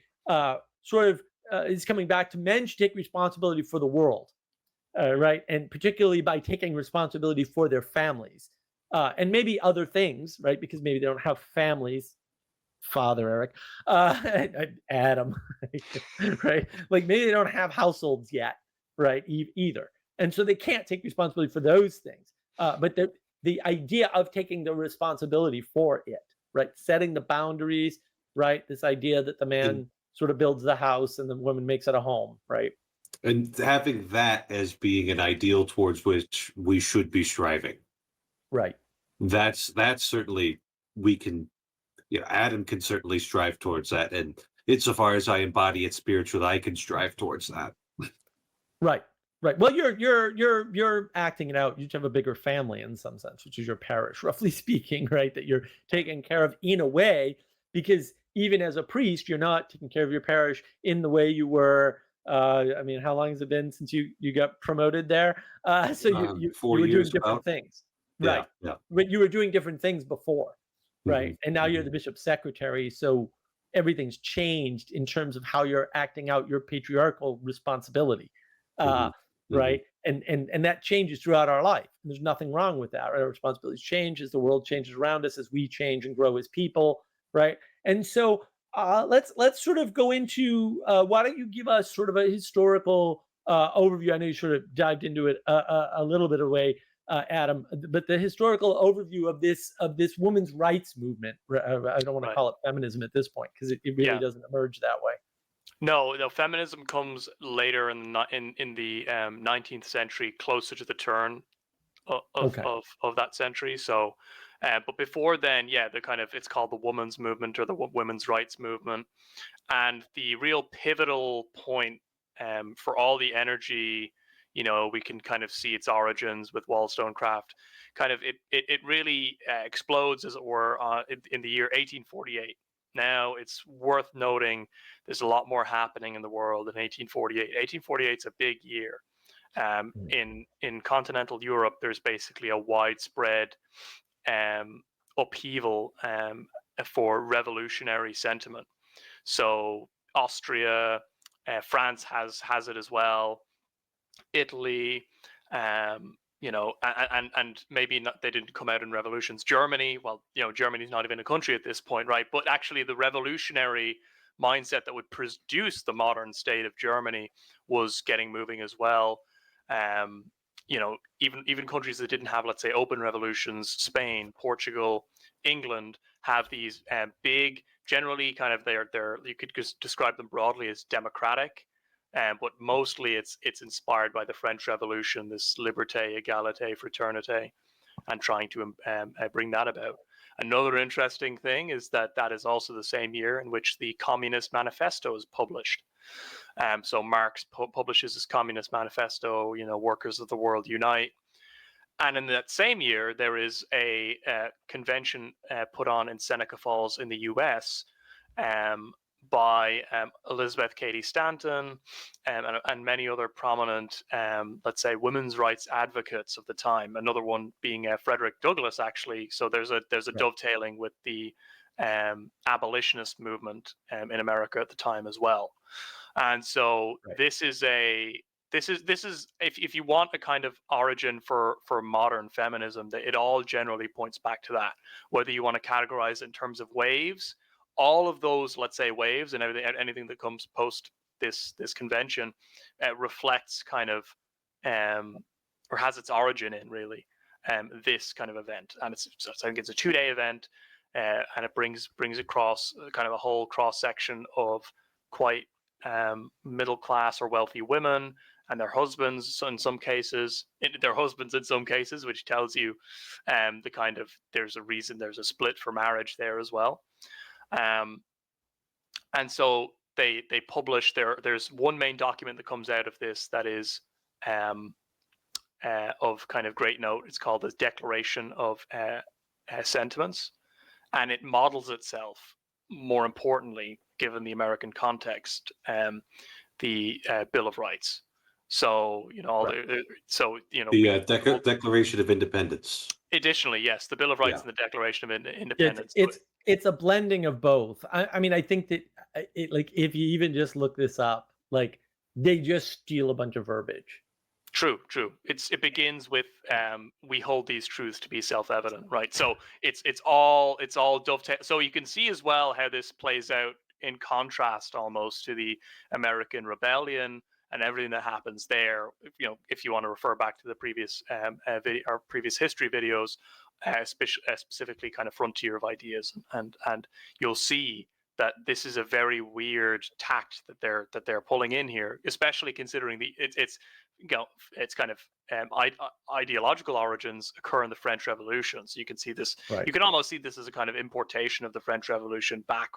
is coming back to men should take responsibility for the world, right? And particularly by taking responsibility for their families, and maybe other things, right? Because maybe they don't have families. Father Eric, Adam, right? Like maybe they don't have households yet, right? Either, and so they can't take responsibility for those things. But the idea of taking the responsibility for it, right? Setting the boundaries, right? This idea that the man sort of builds the house and the woman makes it a home, right? And having that as being an ideal towards which we should be striving. Right. That's certainly we can, Adam can certainly strive towards that. And insofar as I embody it spiritually, I can strive towards that. Right. Right. Well, you're acting it out. You have a bigger family in some sense, which is your parish, roughly speaking, right? That you're taking care of in a way, because even as a priest, you're not taking care of your parish in the way you were. I mean, how long has it been since you got promoted there? So you 4 were doing years different about. things, Yeah, right? yeah. But you were doing different things before, right? Mhm, And now you're mhm, the bishop's secretary, so everything's changed in terms of how you're acting out your patriarchal responsibility. Uh, mhm, mhm, right? And that changes throughout our life. And there's nothing wrong with that. Right? Our responsibilities change as the world changes around us, as we change and grow as people, right? And so let's sort of go into why don't you give us sort of a historical overview? I know you sort of dived into it a little bit away, Adam, but the historical overview of this women's rights movement. I don't want to Right. call it feminism at this point because it really Yeah. doesn't emerge that way. No, feminism comes later in the 19th century, closer to the turn Okay. of that century. So, but before then, yeah, the kind of it's called the women's movement or the women's rights movement, and the real pivotal point for all the energy, we can kind of see its origins with Wollstonecraft. Kind of it really explodes, as it were, in the year 1848. Now it's worth noting there's a lot more happening in the world in 1848. 1848 is a big year. Mm. In continental Europe, there's basically a widespread um, upheaval for revolutionary sentiment. So Austria, France has it as well. Italy, and maybe not, they didn't come out in revolutions. Germany, well, Germany's not even a country at this point, right? But actually, the revolutionary mindset that would produce the modern state of Germany was getting moving as well. Um, even countries that didn't have, let's say, open revolutions, Spain, Portugal, England, have these big, generally kind of they're you could just describe them broadly as democratic, but mostly it's inspired by the French Revolution, this liberté, égalité, fraternité, and trying to bring that about. Another interesting thing is that is also the same year in which the Communist Manifesto is published. So Marx publishes his Communist Manifesto, workers of the world unite. And in that same year, there is a convention put on in Seneca Falls in the US um, by Elizabeth Cady Stanton and many other prominent, let's say, women's rights advocates of the time. Another one being Frederick Douglass, actually. So there's a Right. dovetailing with the abolitionist movement in America at the time as well. And so Right. this is if you want a kind of origin for modern feminism, that it all generally points back to that. Whether you want to categorize it in terms of waves, all of those, let's say, waves and anything that comes post this convention reflects kind of or has its origin in really this kind of event. And I think it's a 2-day event, and it brings across kind of a whole cross section of quite middle class or wealthy women and their husbands in some cases, which tells you the kind of there's a split for marriage there as well. And so they publish there's one main document that comes out of this that is of kind of great note. It's called the Declaration of Sentiments, and it models itself, more importantly, given the American context, the Bill of Rights. So Right. The Declaration of Independence. additionally, yes, the Bill of Rights Yeah. and the Declaration of It's Independence. it's it's a blending of both. I mean, I think that like if you even just look this up, like they just steal a bunch of verbiage. True. It begins with we hold these truths to be self-evident, right? So it's all dovetail. So you can see as well how this plays out in contrast almost to the American Rebellion and everything that happens there. If you want to refer back to the previous video or previous history videos, specifically kind of frontier of ideas, and you'll see that this is a very weird tact that they're pulling in here, especially considering it's its kind of ideological origins occur in the French Revolution. So you can see this, Right. you can almost see this as a kind of importation of the French Revolution back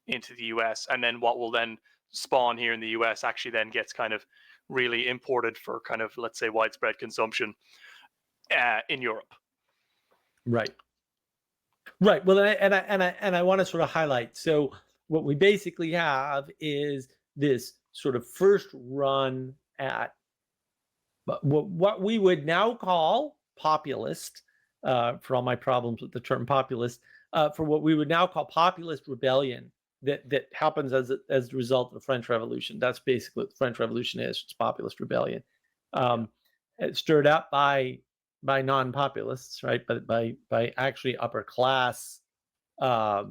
into the US, and then what will then spawn here in the US actually then gets kind of really imported for kind of, let's say, widespread consumption in Europe. Right. Right. Well, and I want to sort of highlight. So what we basically have is this sort of first run at what we would now call populist, for all my problems with the term populist, for what we would now call populist rebellion that happens as a result of the French Revolution. That's basically what the French Revolution is. It's populist rebellion. It's stirred up by non-populists, right? But by actually upper class, or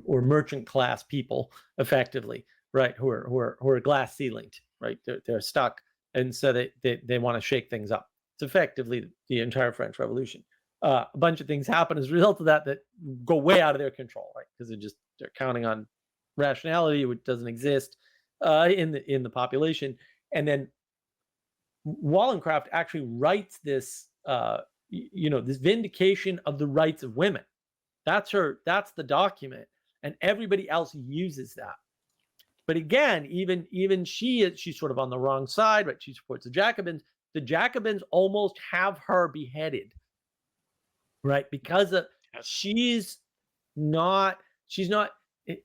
merchant class people, effectively, right? Who are glass ceilinged, right? They're stuck, and so they want to shake things up. It's effectively the entire French Revolution. A bunch of things happen as a result of that go way out of their control, right? Because they're counting on rationality, which doesn't exist in the population, and then Wollstonecraft actually writes this, this vindication of the rights of women. That's the document, and everybody else uses that. But again, even she's sort of on the wrong side, right? She supports the Jacobins. The Jacobins almost have her beheaded, right? Because she's not.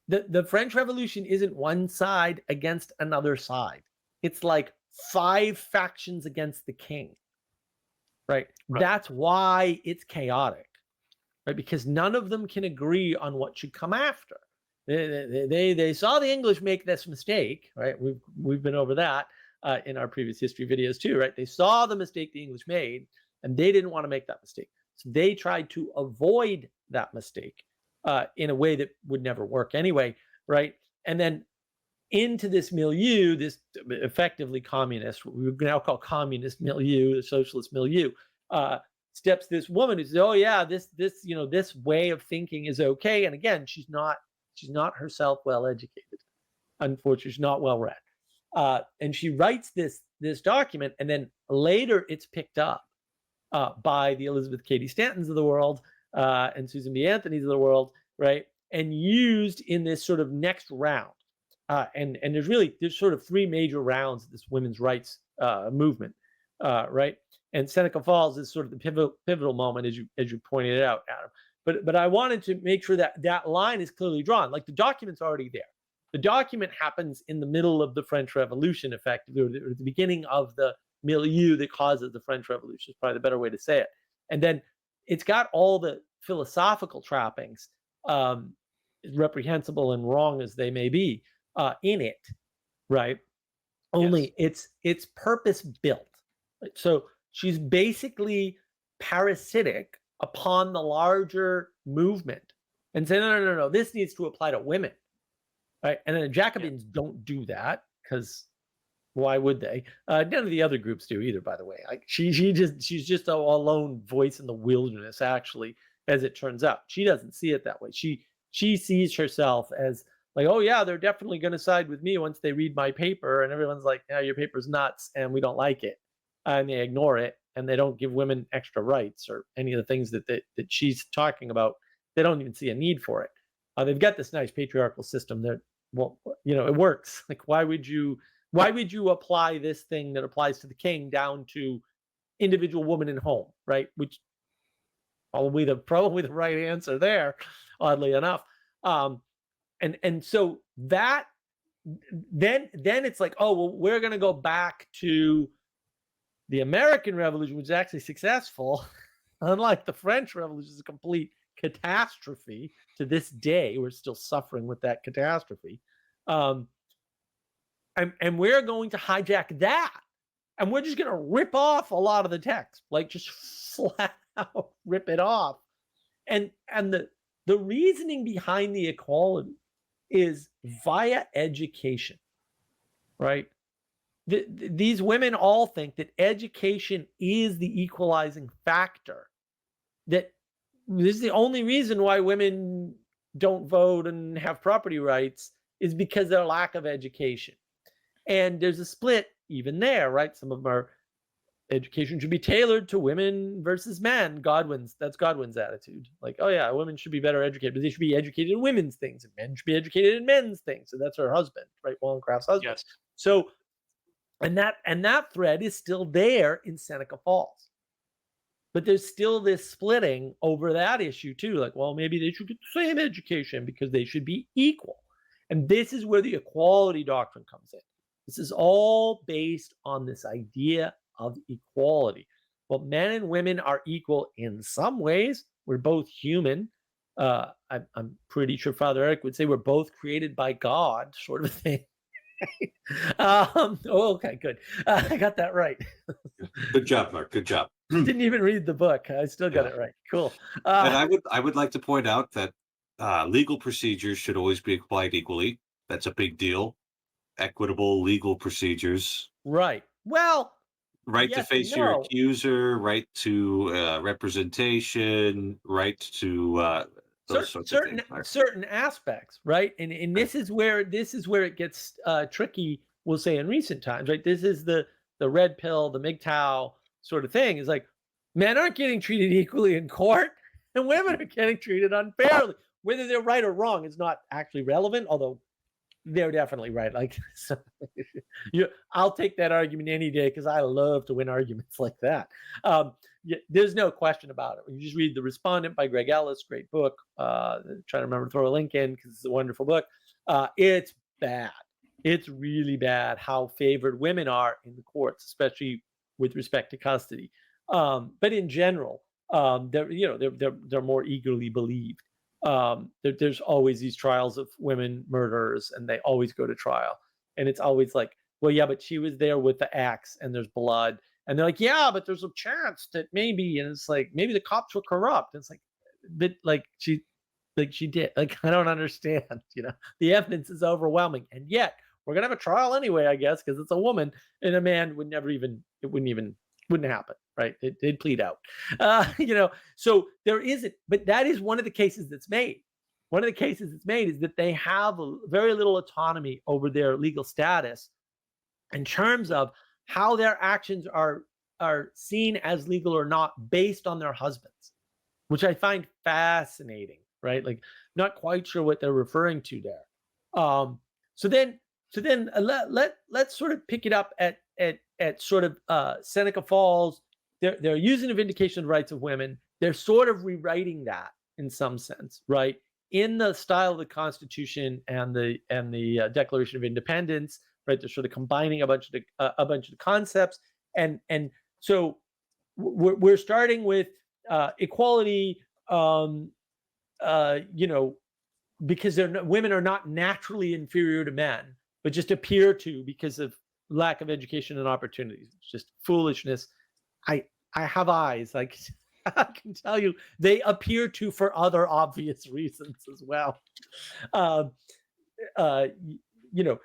The French Revolution isn't one side against another side. It's like 5 factions against the king, right? That's why it's chaotic, right? Because none of them can agree on what should come after. They saw the English make this mistake, right? We've been over that in our previous history videos too, right? They saw the mistake the English made, and they didn't want to make that mistake. So they tried to avoid that mistake in a way that would never work anyway, right? And then into this milieu, this effectively communist, what we would now call communist milieu, the socialist milieu, steps this woman who says, "Oh yeah, this way of thinking is okay." And again, she's not herself well educated. Unfortunately, she's not well read, and she writes this document, and then later it's picked up by the Elizabeth Cady Stantons of the world and Susan B. Anthony's of the world, right, and used in this sort of next round. And there's sort of 3 major rounds of this women's rights movement, right? And Seneca Falls is sort of the pivotal moment, as you pointed out, Adam. But I wanted to make sure that line is clearly drawn. Like, the document's already there. The document happens in the middle of the French Revolution, effectively, or the beginning of the milieu that causes the French Revolution, is probably the better way to say it. And then it's got all the philosophical trappings, reprehensible and wrong as they may be, in it, right? Only it's purpose built. Right? So she's basically parasitic upon the larger movement and say, no, this needs to apply to women, right? And then the Jacobins don't do that, because why would they? None of the other groups do either, by the way. Like, she's just a lone voice in the wilderness, actually, as it turns out. She doesn't see it that way. She sees herself as like, oh yeah, they're definitely going to side with me once they read my paper, and everyone's like, yeah, your paper's nuts, and we don't like it, and they ignore it, and they don't give women extra rights or any of the things that she's talking about. They don't even see a need for it. They've got this nice patriarchal system that, well, it works. Like, why would you apply this thing that applies to the king down to individual woman in home, right? Which probably the right answer there, oddly enough. And so that then it's like, oh, well, we're going to go back to the American Revolution, which is actually successful, unlike the French Revolution, is a complete catastrophe. To this day, we're still suffering with that catastrophe. And we're going to hijack that, and we're just going to rip off a lot of the text, like just flat out rip it off. And the reasoning behind the equality is via education, right? These women all think that education is the equalizing factor, that this is the only reason why women don't vote and have property rights is because of their lack of education. And there's a split even there, right? Some of them are education should be tailored to women versus men. That's Godwin's attitude. Like, oh yeah, women should be better educated, but they should be educated in women's things, and men should be educated in men's things. So that's her husband, right? Wollstonecraft's husband. Yes. So, and that thread is still there in Seneca Falls. But there's still this splitting over that issue too. Like, well, maybe they should get the same education because they should be equal. And this is where the equality doctrine comes in. This is all based on this idea of equality. Well, men and women are equal in some ways. We're both human. I'm pretty sure Father Eric would say we're both created by God, sort of thing. Okay, good. I got that right. Good job, Mark. Good job. Didn't even read the book. I still got it right. Cool. And I would like to point out that legal procedures should always be applied equally. That's a big deal. Equitable legal procedures. Right. Well, right yes to face and your no. accuser, right to representation, right to those sorts of things. Certain aspects, right? And this is where it gets tricky. We'll say in recent times, right? This is the red pill, the MGTOW sort of thing. Is like men aren't getting treated equally in court, and women are getting treated unfairly. Whether they're right or wrong is not actually relevant, although they're definitely right. Like, so, I'll take that argument any day because I love to win arguments like that. There's no question about it. You just read The Respondent by Greg Ellis, great book. Try to remember to throw a link in because it's a wonderful book. It's bad. It's really bad how favored women are in the courts, especially with respect to custody. But in general, they're more eagerly believed. There's always these trials of women murderers, and they always go to trial. And it's always like, well, yeah, but she was there with the axe and there's blood. And they're like, yeah, but there's a chance that maybe, and it's like, maybe the cops were corrupt. And it's like, but she did. Like, I don't understand, the evidence is overwhelming. And yet we're going to have a trial anyway, I guess, because it's a woman, and a man wouldn't happen, right? They'd plead out, so there isn't, but that is one of the cases that's made. One of the cases that's made is that they have very little autonomy over their legal status in terms of how their actions are seen as legal or not based on their husbands, which I find fascinating, right? Like, not quite sure what they're referring to there. So then let's sort of pick it up at sort of Seneca Falls. They're using the vindication of rights of women. They're sort of rewriting that in some sense, right? In the style of the Constitution and the Declaration of Independence, right? They're sort of combining a bunch of the concepts, and so we're starting with equality, because women are not naturally inferior to men, but just appear to because of lack of education and opportunities. It's just foolishness. I have eyes. Like, I can tell you, they appear to for other obvious reasons as well.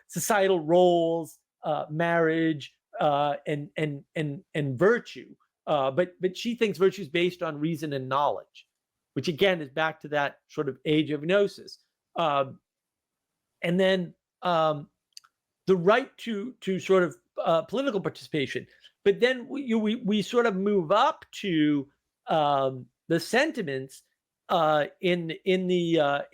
Societal roles, marriage, and virtue. But she thinks virtue is based on reason and knowledge, which again is back to that sort of age of gnosis. And then the right to sort of political participation. But then we sort of move up to the sentiments in the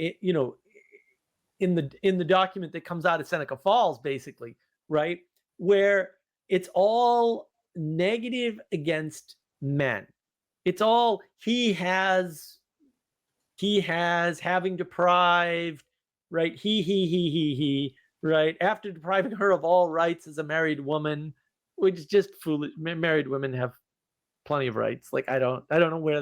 document that comes out of Seneca Falls, basically, right, where it's all negative against men. It's all he has having deprived, right? He, right? After depriving her of all rights as a married woman, which is just foolish. Married women have plenty of rights. Like, I don't know where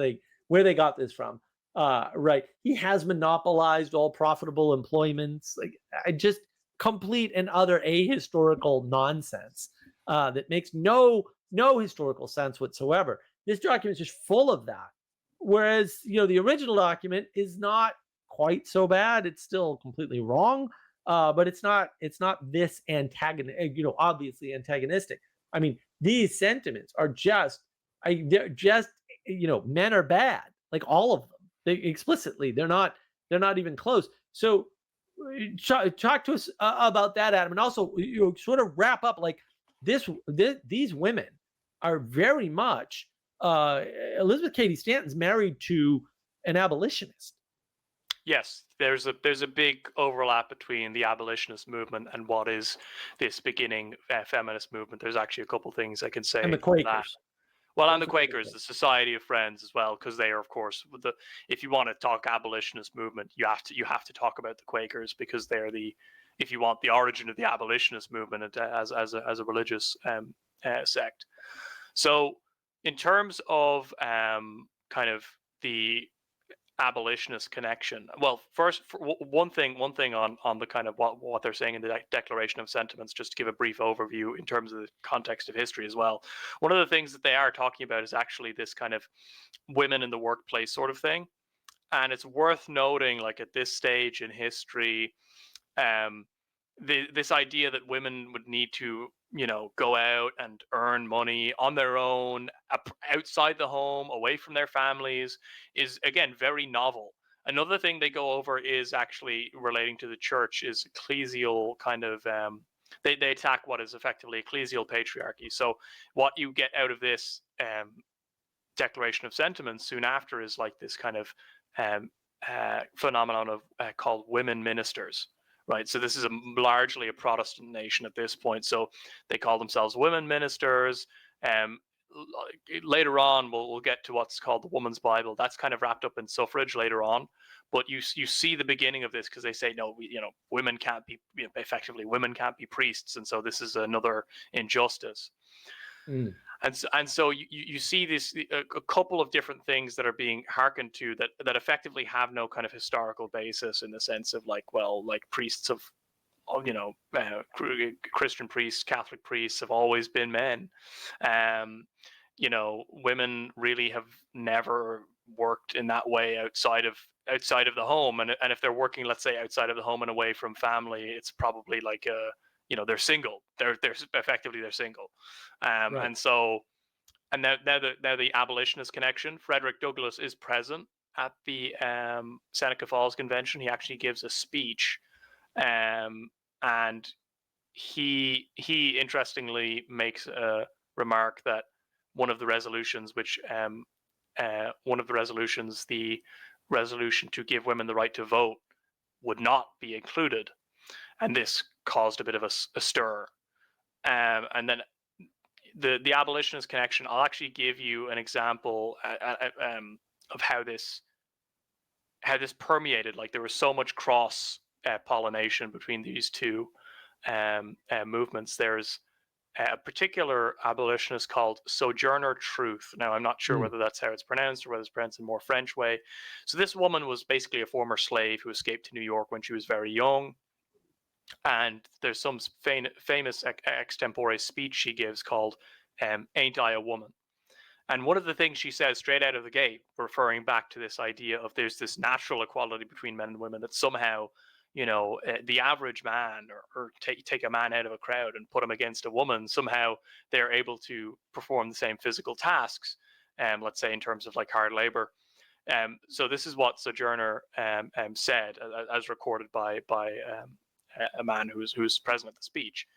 they got this from. Right? He has monopolized all profitable employments. Like, I just complete and utter ahistorical nonsense that makes no historical sense whatsoever. This document is just full of that. Whereas, the original document is not quite so bad. It's still completely wrong, but it's not this obviously antagonistic. I mean, these sentiments are they're just, men are bad, like all of them. They explicitly, they're not even close. So talk to us about that, Adam, and also sort of wrap up like these women are very much Elizabeth Cady Stanton's married to an abolitionist. Yes, there's a big overlap between the abolitionist movement and what is this beginning feminist movement. There's actually a couple things I can say And the on that. Quakers. Well, Don't and the forget the Quakers, the Quakers. Society of Friends as well, because they are, of course, if you want to talk abolitionist movement, you have to talk about the Quakers, because they're if you want the origin of the abolitionist movement as a religious sect. So, in terms of kind of the abolitionist connection. Well, first, one thing on the kind of what they're saying in the Declaration of Sentiments, just to give a brief overview in terms of the context of history as well. One of the things that they are talking about is actually this kind of women in the workplace sort of thing, and it's worth noting, like at this stage in history, um, this idea that women would need to, go out and earn money on their own, outside the home, away from their families, is again very novel. Another thing they go over is actually relating to the church, is ecclesial kind of they attack what is effectively ecclesial patriarchy. So what you get out of this Declaration of Sentiments soon after is like this kind of um, phenomenon of called women ministers, right? So this is largely a Protestant nation at this point. So they call themselves women ministers. Um, Later on, we'll get to what's called the Woman's Bible. That's kind of wrapped up in suffrage later on. But you see the beginning of this, because they say no, women can't be, effectively women can't be priests, and so this is another injustice. Mm. And so you see this a couple of different things that are being hearkened to that effectively have no kind of historical basis, in the sense of like, well, like priests of, Christian priests, Catholic priests have always been men. Women really have never worked in that way outside of the home, and if they're working, let's say, outside of the home and away from family, it's probably like they're single. They're effectively they're single. Right. And so, and now the abolitionist connection. Frederick Douglass is present at the Seneca Falls Convention. He actually gives a speech, and he interestingly makes a remark that one of the resolutions, the resolution to give women the right to vote, would not be included, and this caused a bit of a stir. And then the abolitionist connection, I'll actually give you an example of how this permeated. Like, there was so much cross pollination between these two movements. There's a particular abolitionist called Sojourner Truth. Now, I'm not sure whether that's how it's pronounced or whether it's pronounced in a more French way. So this woman was basically a former slave who escaped to New York when she was very young. And there's some famous extempore speech she gives called Ain't I a Woman? And one of the things she says straight out of the gate, referring back to this idea of there's this natural equality between men and women, that somehow, the average man, or take a man out of a crowd and put him against a woman, somehow they're able to perform the same physical tasks, let's say in terms of like hard labor. So this is what Sojourner said, as recorded by a man who's present at the speech.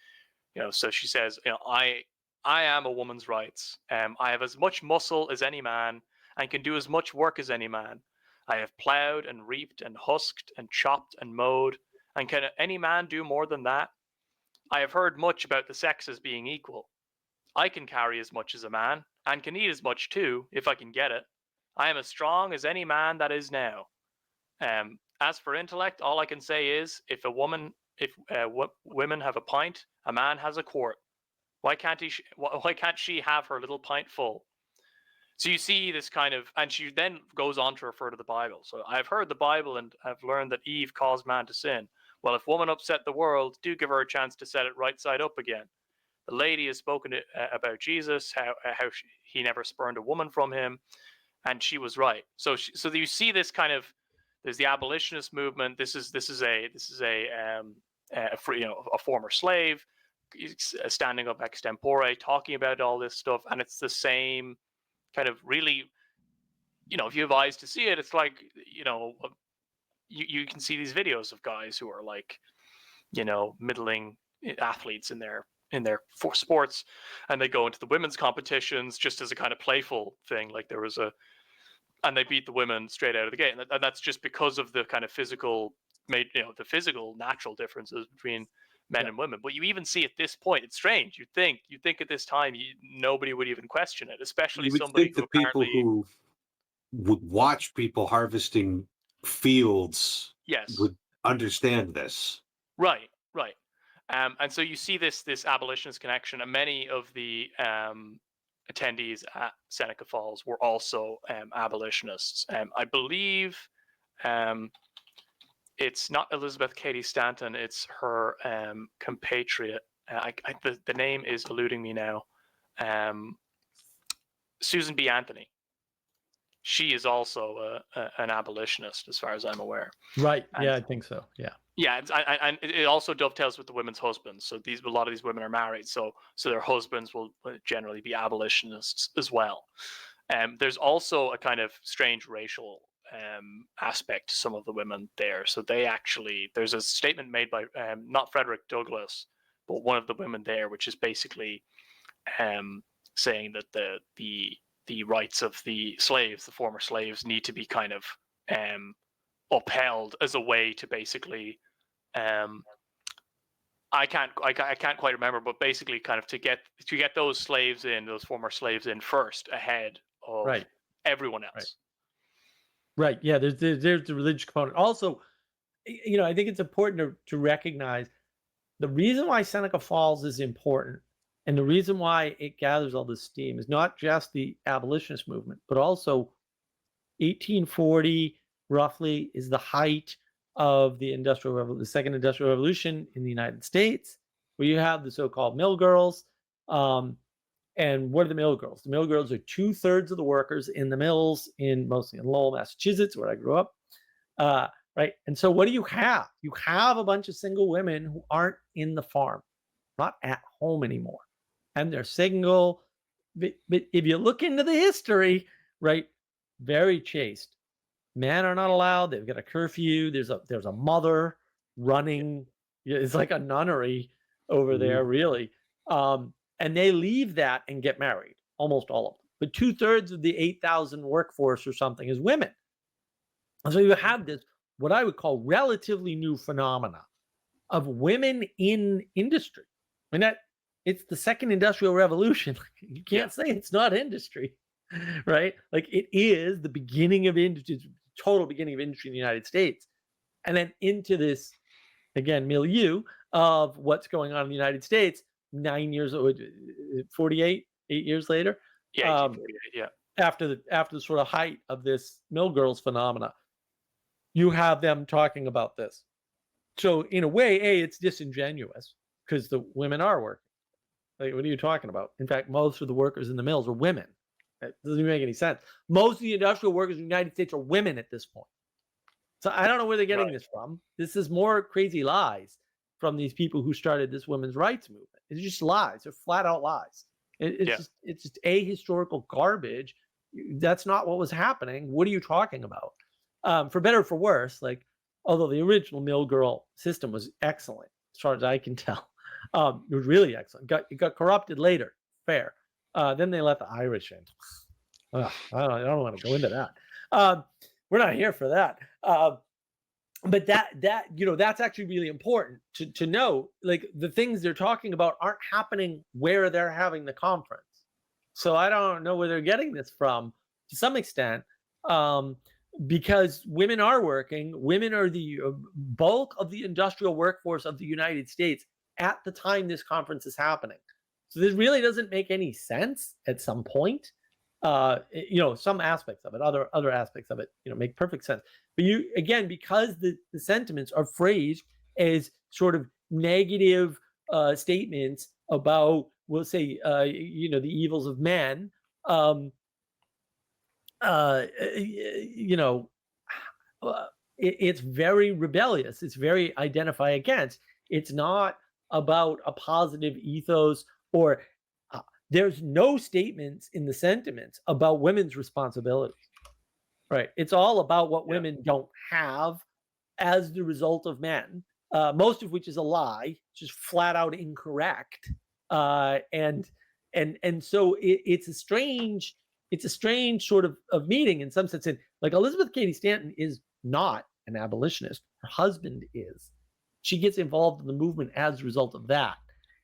So she says, I am a woman's rights. I have as much muscle as any man, and can do as much work as any man. I have plowed and reaped and husked and chopped and mowed, and can any man do more than that? I have heard much about the sexes being equal. I can carry as much as a man, and can eat as much too, if I can get it. I am as strong as any man that is now. As for intellect, all I can say is, if women have a pint, a man has a quart. Why can't she have her little pint full? So you see this kind of, and she then goes on to refer to the Bible. So I've heard the Bible and I've learned that Eve caused man to sin. Well, if woman upset the world, do give her a chance to set it right side up again. The lady has spoken about Jesus, how he never spurned a woman from him, and she was right. So you see this kind of, there's the abolitionist movement. This is a former slave standing up extempore, talking about all this stuff, and it's the same kind of really if you have eyes to see it, it's like, you can see these videos of guys who are like, middling athletes in their sports, and they go into the women's competitions just as a kind of playful thing. Like and they beat the women straight out of the gate, and that's just because of the kind of physical, the physical natural differences between men and women. But you even see at this point, it's strange. You think at this time nobody would even question it, especially You would somebody think who the people apparently, who would watch people harvesting fields yes, would understand this. right, right. And so you see this abolitionist connection, and many of the attendees at Seneca Falls were also abolitionists. I believe it's not Elizabeth Cady Stanton; it's her compatriot. The name is eluding me now. Susan B. Anthony. She is also an abolitionist, as far as I'm aware. Right. And Yeah, I think so. Yeah. yeah, and it also dovetails with the women's husbands. So a lot of these women are married, so their husbands will generally be abolitionists as well. There's also a kind of strange racial aspect to some of the women there. So there's a statement made by not Frederick Douglass, but one of the women there, which is basically saying that the rights of the slaves, the former slaves, need to be kind of upheld as a way to basically I can't quite remember, but basically kind of to get those former slaves in first ahead of Right. everyone else. Right. Yeah. There's the religious component. Also, I think it's important to recognize the reason why Seneca Falls is important, and the reason why it gathers all this steam, is not just the abolitionist movement, but also 1840 roughly is the height of the the second industrial revolution in the United States, where you have the so-called mill girls. And what are the mill girls? The mill girls are 2/3 of the workers in the mills, mostly in Lowell, Massachusetts, where I grew up. Right. And so what do you have? You have a bunch of single women who aren't in the farm, not at home anymore. And they're single. But if you look into the history, right, very chaste. Men are not allowed. They've got a curfew. There's a mother running. It's like a nunnery over there, really. And they leave that and get married, almost all of them. But 2/3 of the 8,000 workforce or something is women. And so you have this, what I would call relatively new phenomena of women in industry. I mean, it's the second industrial revolution. You can't say it's not industry, right? Like, it is the beginning of industry, total beginning of industry in the United States. And then into this, again, milieu of what's going on in the United States 9 years, 48, 8 years later. Yeah, 1848, yeah. After the sort of height of this mill girls phenomena, you have them talking about this. So in a way, it's disingenuous because the women are working. Like, what are you talking about? In fact, most of the workers in the mills are women. It doesn't even make any sense. Most of the industrial workers in the United States are women at this point. So I don't know where they're getting this from. This is more crazy lies from these people who started this women's rights movement. It's just lies. They're flat out lies. It's just ahistorical garbage. That's not what was happening. What are you talking about? For better or for worse, like, although the original mill girl system was excellent, as far as I can tell, it was really excellent. It got corrupted later. Fair. Then they let the Irish in. I don't want to go into that. We're not here for that. But that's actually really important to know. Like, the things they're talking about aren't happening where they're having the conference. So I don't know where they're getting this from to some extent, because women are working. Women are the bulk of the industrial workforce of the United States at the time this conference is happening. So this really doesn't make any sense at some point. Some aspects of it, other aspects of it, make perfect sense. But because the sentiments are phrased as sort of negative statements about, we'll say, the evils of men, it's very rebellious. It's very identify against. It's not about a positive ethos, or there's no statements in the sentiments about women's responsibilities. right? It's all about what Yeah. women don't have as the result of men, most of which is a lie, just flat out incorrect. And so it's a strange sort of meeting in some sense. And like Elizabeth Cady Stanton is not an abolitionist; her husband is. She gets involved in the movement as a result of that.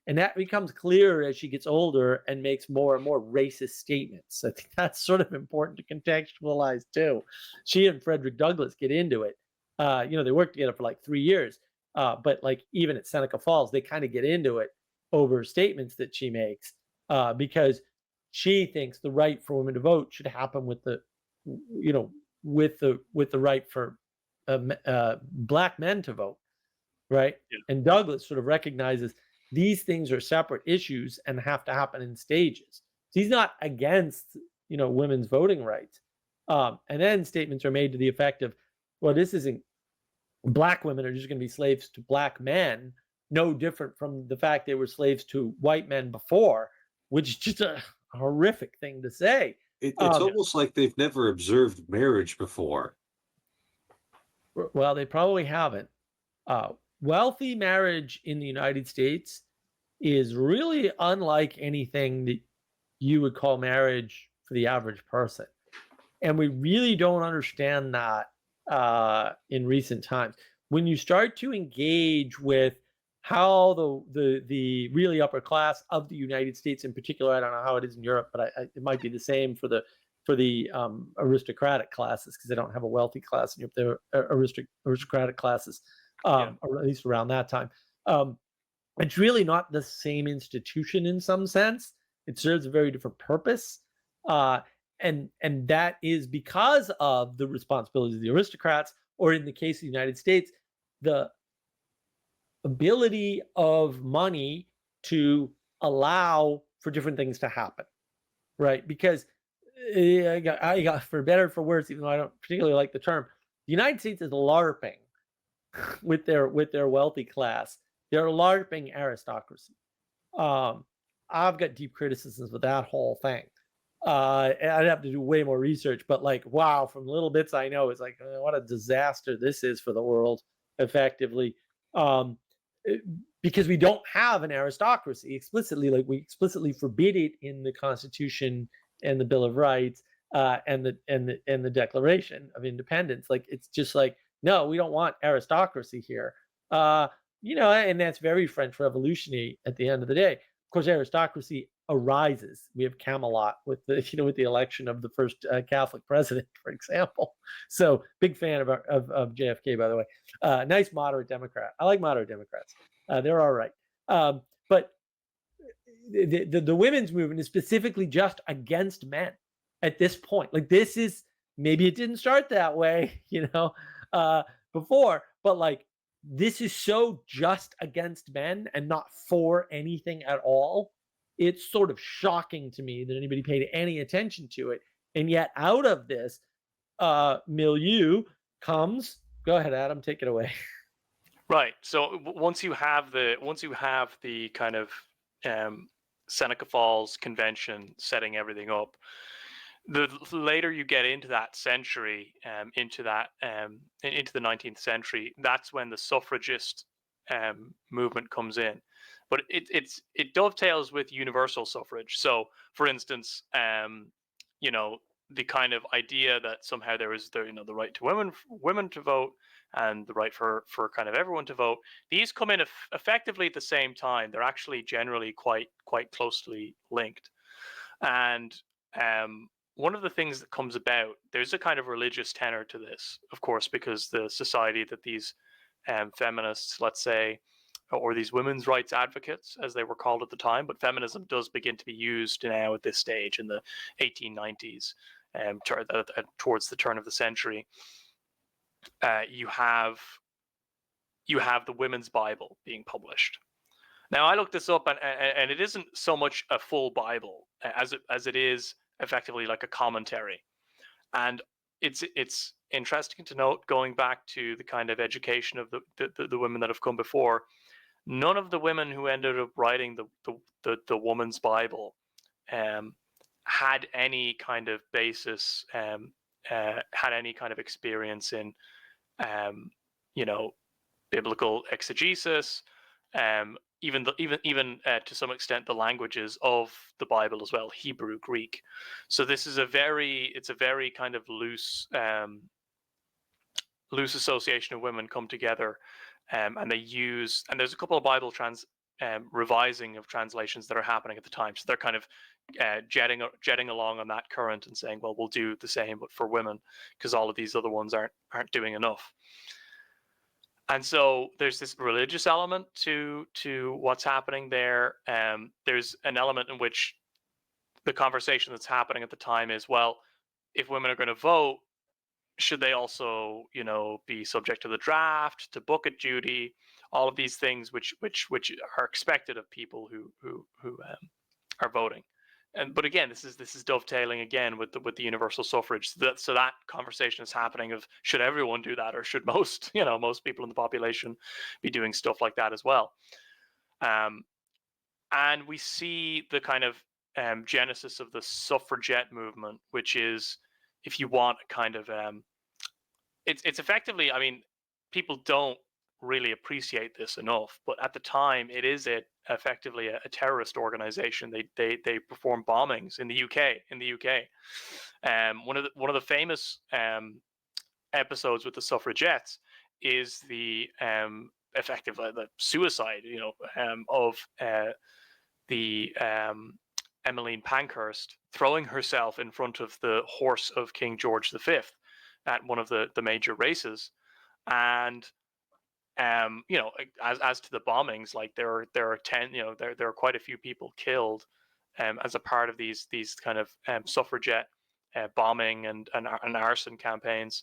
And that becomes clearer as she gets older and makes more and more racist statements. I think that's sort of important to contextualize too. She and Frederick Douglass get into it. They worked together for like 3 years, but like even at Seneca Falls, they kind of get into it over statements that she makes because she thinks the right for women to vote should happen with you know, with the right for black men to vote, right? Yeah. And Douglas sort of recognizes these things are separate issues and have to happen in stages. So he's not against, women's voting rights. And then statements are made to the effect of, well, this isn't black women are just going to be slaves to black men, no different from the fact they were slaves to white men before, which is just a horrific thing to say. It's almost like they've never observed marriage before. Well, they probably haven't. Wealthy marriage in the United States is really unlike anything that you would call marriage for the average person. And we really don't understand that in recent times. When you start to engage with how the really upper class of the United States in particular, I don't know how it is in Europe, but it might be the same for the aristocratic classes because they don't have a wealthy class in Europe. They're aristocratic classes, or at least around that time. It's really not the same institution in some sense. It serves a very different purpose. And that is because of the responsibilities of the aristocrats, or in the case of the United States, the ability of money to allow for different things to happen, right? Because I got for better or for worse, even though I don't particularly like the term, the United States is LARPing with their wealthy class. They're LARPing aristocracy. I've got deep criticisms with that whole thing. I'd have to do way more research, but like, wow, from little bits I know, it's like, what a disaster this is for the world, effectively. Because we don't have an aristocracy explicitly, like we explicitly forbid it in the Constitution and the Bill of Rights and the Declaration of Independence. Like, it's just like, no, we don't want aristocracy here. And that's very French Revolutionary at the end of the day. Of course, aristocracy arises. We have Camelot with the election of the first Catholic president, for example. So big fan of JFK, by the way. Nice moderate Democrat. I like moderate Democrats. They're all right. But the women's movement is specifically just against men at this point. Like, this is, maybe it didn't start that way, before, but like, this is so just against men and not for anything at all. It's sort of shocking to me that anybody paid any attention to it. And yet out of this milieu comes, go ahead, Adam, take it away. Right. So once you have the kind of Seneca Falls Convention setting everything up, the later you get into that century, into the 19th century, that's when the suffragist movement comes in. But it dovetails with universal suffrage. So, for instance, the kind of idea that somehow there is the right to women to vote and the right for kind of everyone to vote. These come in effectively at the same time. They're actually generally quite closely linked. And one of the things that comes about, there's a kind of religious tenor to this, of course, because the society that these feminists, let's say, or these women's rights advocates, as they were called at the time, but feminism does begin to be used now at this stage in the 1890s, towards the turn of the century. You have the Women's Bible being published. Now, I looked this up, and it isn't so much a full Bible as it is effectively like a commentary. And it's interesting to note, going back to the kind of education of the women that have come before, none of the women who ended up writing the Woman's Bible had any kind of basis had any kind of experience in, you know, biblical exegesis, even to some extent the languages of the Bible as well, Hebrew, Greek. So this is it's a very kind of loose association of women come together, and there's a couple of Bible revising of translations that are happening at the time. So they're kind of jetting along on that current and saying, well, we'll do the same, but for women, because all of these other ones aren't doing enough. And so there's this religious element to what's happening there. There's an element in which the conversation that's happening at the time is, well, if women are going to vote, should they also, be subject to the draft, to bucket duty, all of these things which are expected of people who are voting. But again, this is dovetailing again with the universal suffrage. So that conversation is happening of, should everyone do that, or should most people in the population be doing stuff like that as well? And we see the kind of genesis of the suffragette movement, which is, if you want, a kind of it's effectively, I mean, people don't really appreciate this enough, but at the time, it is effectively a terrorist organization. They perform bombings in the UK. One of the famous episodes with the suffragettes is the the suicide, of the Emmeline Pankhurst throwing herself in front of the horse of King George V at one of the major races. And as to the bombings, like there are quite a few people killed as a part of these kind of suffragette bombing and arson campaigns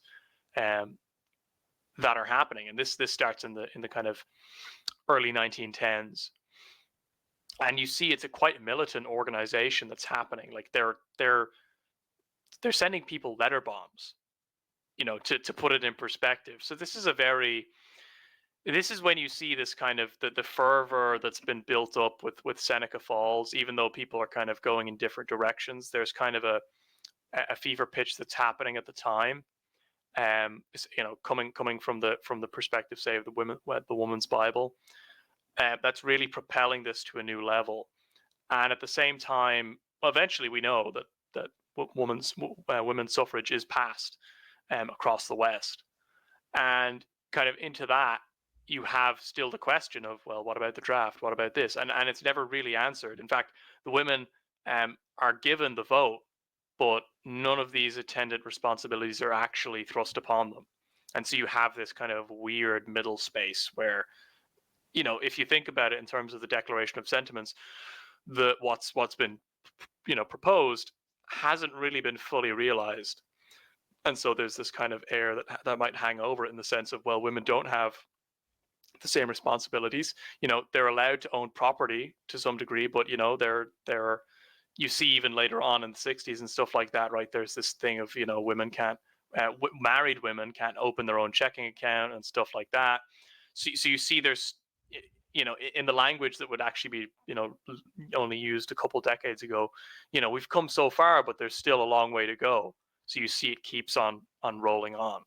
that are happening. And this starts in the kind of early 1910s. And you see it's a quite militant organization that's happening. Like they're sending people letter bombs, to put it in perspective. So this is when you see this kind of the fervor that's been built up with Seneca Falls. Even though people are kind of going in different directions, there's kind of a fever pitch that's happening at the time. Coming from the perspective, say, of the woman's Bible, that's really propelling this to a new level. And at the same time, eventually we know that women's suffrage is passed across the West. And kind of into that, you have still the question of, well, what about the draft? What about this? And it's never really answered. In fact, the women are given the vote, but none of these attendant responsibilities are actually thrust upon them. And so you have this kind of weird middle space where, if you think about it in terms of the Declaration of Sentiments, what's been, proposed hasn't really been fully realized. And so there's this kind of air that might hang over it, in the sense of, well, women don't have the same responsibilities. They're allowed to own property to some degree, but they're you see even later on in the 60s and stuff like that, right? There's this thing of, women can't married women can't open their own checking account and stuff like that. So you see there's, in the language that would actually be, only used a couple decades ago, we've come so far, but there's still a long way to go. So you see it keeps on rolling on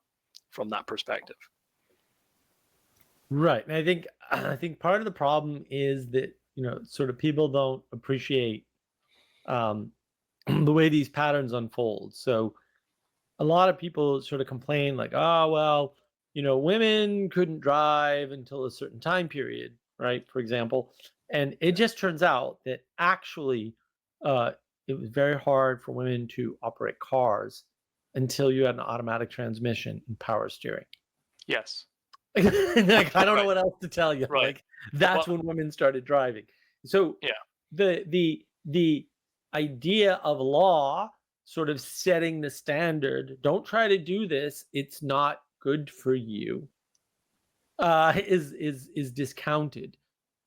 from that perspective. Right. And I think part of the problem is that, sort of people don't appreciate the way these patterns unfold. So a lot of people sort of complain like, oh, well, women couldn't drive until a certain time period, right? For example. And it just turns out that actually it was very hard for women to operate cars until you had an automatic transmission and power steering. Yes. Like, I don't know what else to tell you. Right. Like, that's when women started driving. So yeah, the idea of law sort of setting the standard, don't try to do this, it's not good for you, is discounted.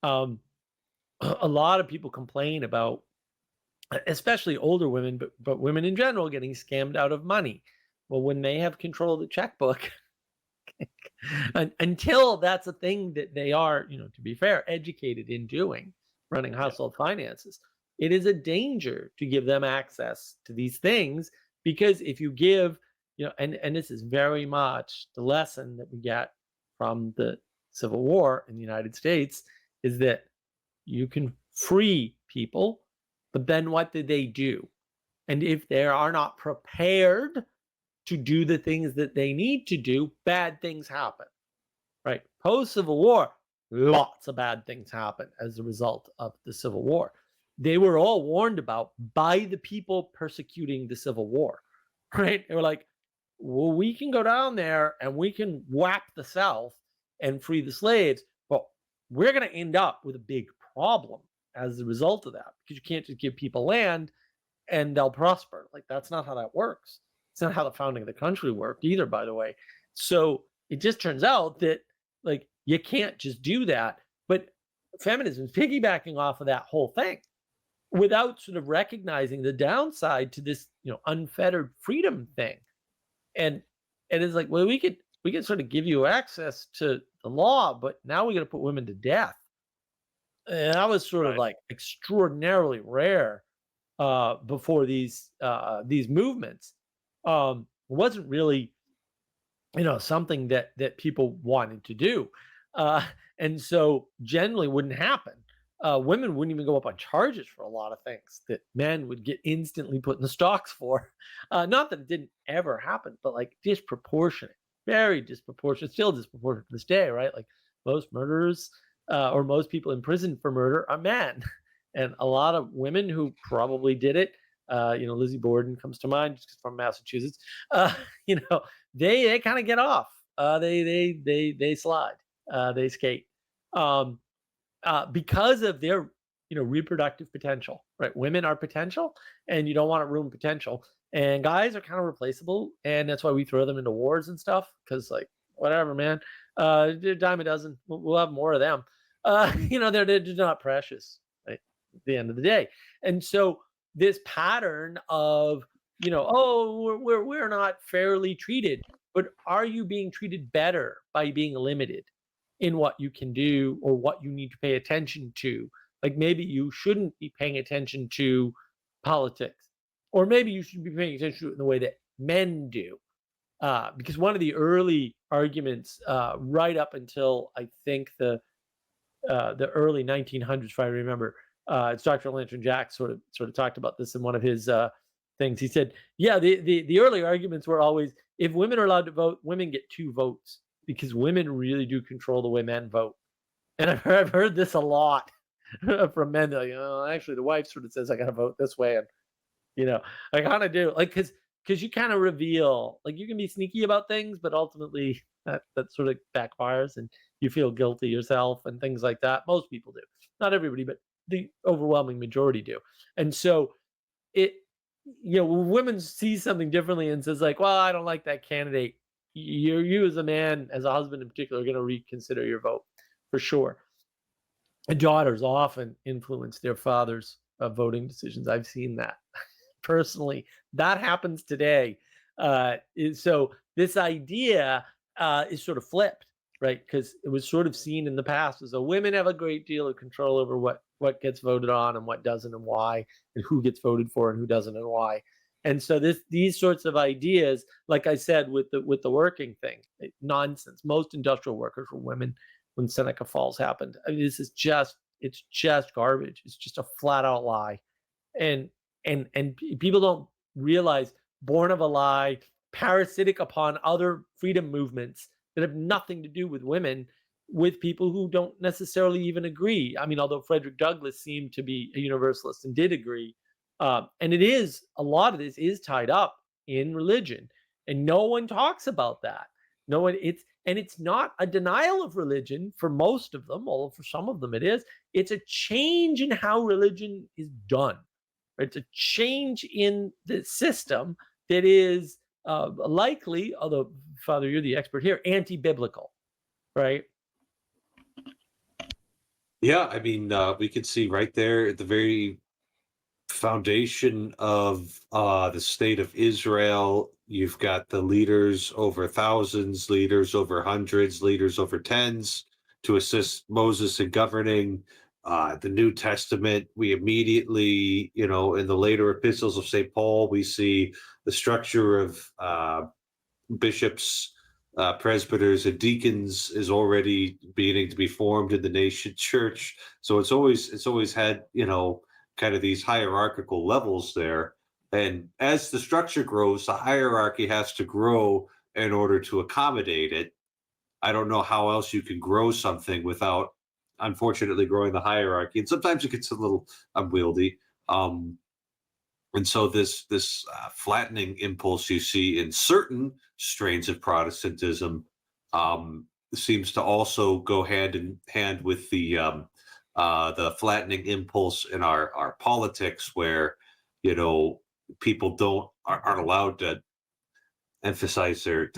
A lot of people complain about, especially older women, but women in general, getting scammed out of money. Well, when they have control of the checkbook, until that's a thing that they are, to be fair, educated in doing, running household finances, it is a danger to give them access to these things, because if you give and this is very much the lesson that we get from the Civil War in the United States, is that you can free people, but then what did they do? And if they are not prepared to do the things that they need to do, bad things happen, right? Post-Civil War, lots of bad things happen as a result of the Civil War. They were all warned about by the people persecuting the Civil War, right? They were like, well, we can go down there and we can whap the South and free the slaves, but we're going to end up with a big problem as a result of that, because you can't just give people land and they'll prosper. Like, that's not how that works. It's not how the founding of the country worked either, by the way. So it just turns out that, like, you can't just do that. But feminism is piggybacking off of that whole thing without sort of recognizing the downside to this, unfettered freedom thing. And it's like, well, we could sort of give you access to the law, but now we got to put women to death. And that was sort of like extraordinarily rare before these movements. It wasn't really, something that people wanted to do, and so generally wouldn't happen. Women wouldn't even go up on charges for a lot of things that men would get instantly put in the stocks for. Not that it didn't ever happen, but like disproportionate, very disproportionate, still disproportionate to this day, right? Like most murderers or most people in prison for murder are men. And a lot of women who probably did it, Lizzie Borden comes to mind, just from Massachusetts. They kind of get off. They slide. They skate because of their reproductive potential. Right? Women are potential, and you don't want to ruin potential. And guys are kind of replaceable, and that's why we throw them into wars and stuff. Because like whatever, man, they're a dime a dozen. We'll have more of them. They're not precious. Right? At the end of the day. And so this pattern of, we're not fairly treated, but are you being treated better by being limited in what you can do or what you need to pay attention to? Like maybe you shouldn't be paying attention to politics, or maybe you should be paying attention to it in the way that men do. Because one of the early arguments, right up until I think the early 1900s, if I remember, it's Dr. Lantern Jack sort of talked about this in one of his things. He said, yeah, the early arguments were always, if women are allowed to vote, women get 2 votes, because women really do control the way men vote. And I've heard this a lot from men. Like, actually, the wife sort of says I got to vote this way, and I kind of do, like, because you kind of reveal, like, you can be sneaky about things, but ultimately that sort of backfires, and you feel guilty yourself and things like that. Most people do, not everybody, but the overwhelming majority do. And so women see something differently and says like, well, I don't like that candidate. You as a man, as a husband in particular, are going to reconsider your vote for sure. And daughters often influence their fathers' voting decisions. I've seen that personally. That happens today. So this idea is sort of flipped, right? Because it was sort of seen in the past as though women have a great deal of control over what gets voted on and what doesn't, and why, and who gets voted for and who doesn't and why. And so these sorts of ideas, like I said, with the working thing, nonsense. Most industrial workers were women when Seneca Falls happened. I mean, it's just garbage. It's just a flat out lie. And people don't realize, born of a lie, parasitic upon other freedom movements that have nothing to do with women, with people who don't necessarily even agree. I mean, although Frederick Douglass seemed to be a universalist and did agree, and a lot of this is tied up in religion, and no one talks about that. No one. It's not a denial of religion for most of them, although for some of them it is. It's a change in how religion is done. It's a change in the system that is likely, although Father, you're the expert here, anti-biblical, right? Yeah, I mean, we could see right there at the very foundation of the state of Israel, you've got the leaders over thousands, leaders over hundreds, leaders over tens to assist Moses in governing. The New Testament, we immediately, in the later epistles of St. Paul, we see the structure of bishops, presbyters, and deacons is already beginning to be formed in the nation church. So it's always had, kind of these hierarchical levels there. And as the structure grows, the hierarchy has to grow in order to accommodate it. I don't know how else you can grow something without, unfortunately, growing the hierarchy. And sometimes it gets a little unwieldy. And so this flattening impulse you see in certain strains of Protestantism seems to also go hand in hand with the flattening impulse in our politics, where people aren't allowed to emphasize their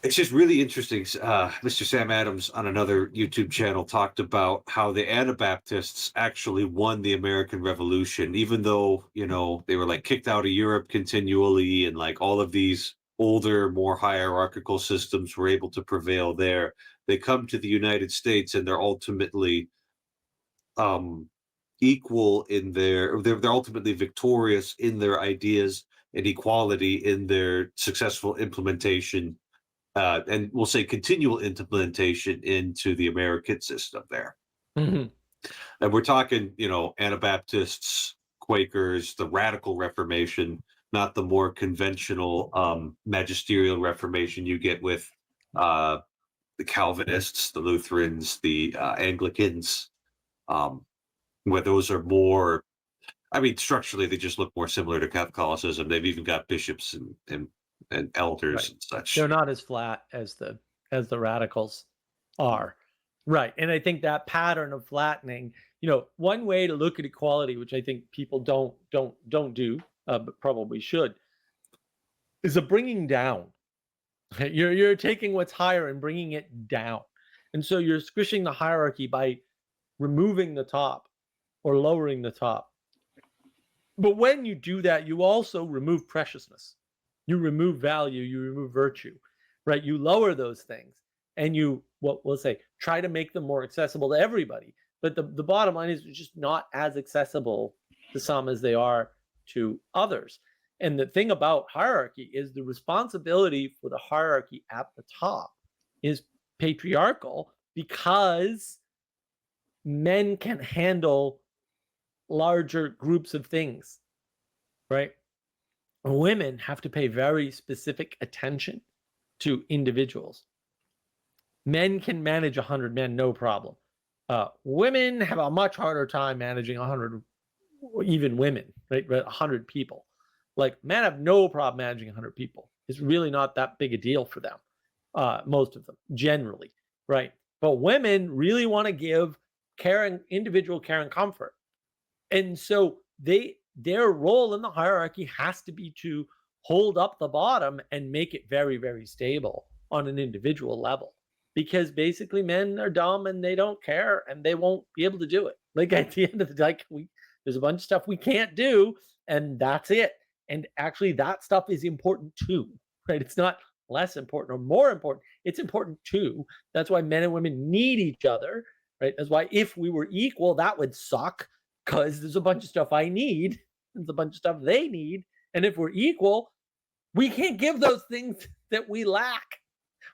it's just really interesting. Mr. Sam Adams on another YouTube channel talked about how the Anabaptists actually won the American Revolution, even though, they were like kicked out of Europe continually, and like all of these older, more hierarchical systems were able to prevail there. They come to the United States and they're ultimately equal in they're ultimately victorious in their ideas and equality in their successful implementation, and we'll say continual implementation into the American system there. Mm-hmm. And we're talking, Anabaptists, Quakers, the radical Reformation, not the more conventional magisterial Reformation you get with the Calvinists, the Lutherans, the Anglicans, where those are more, structurally, they just look more similar to Catholicism. They've even got bishops and elders Right. and such. They're not as flat as the radicals are. Right. And I think that pattern of flattening, one way to look at equality, which I think people don't do, but probably should, is a bringing down. You're taking what's higher and bringing it down. And so you're squishing the hierarchy by removing the top or lowering the top. But when you do that, you also remove preciousness. You remove value, you remove virtue, right? You lower those things and you, what we'll say, try to make them more accessible to everybody. But the bottom line is it's just not as accessible to some as they are to others. And the thing about hierarchy is the responsibility for the hierarchy at the top is patriarchal, because men can handle larger groups of things, right? Women have to pay very specific attention to individuals. Men can manage 100 men, no problem. Women have a much harder time managing 100, even women, right? 100 people. Like, men have no problem managing 100 people. It's really not that big a deal for them, most of them, generally, right? But women really want to give individual care and comfort. And so their role in the hierarchy has to be to hold up the bottom and make it very, very stable on an individual level, because basically men are dumb and they don't care and they won't be able to do it. Like, at the end of the day, there's a bunch of stuff we can't do, and that's it. And actually that stuff is important too, right? It's not less important or more important. It's important too. That's why men and women need each other, right? That's why if we were equal, that would suck, because there's a bunch of stuff I need, there's a bunch of stuff they need. And if we're equal, we can't give those things that we lack.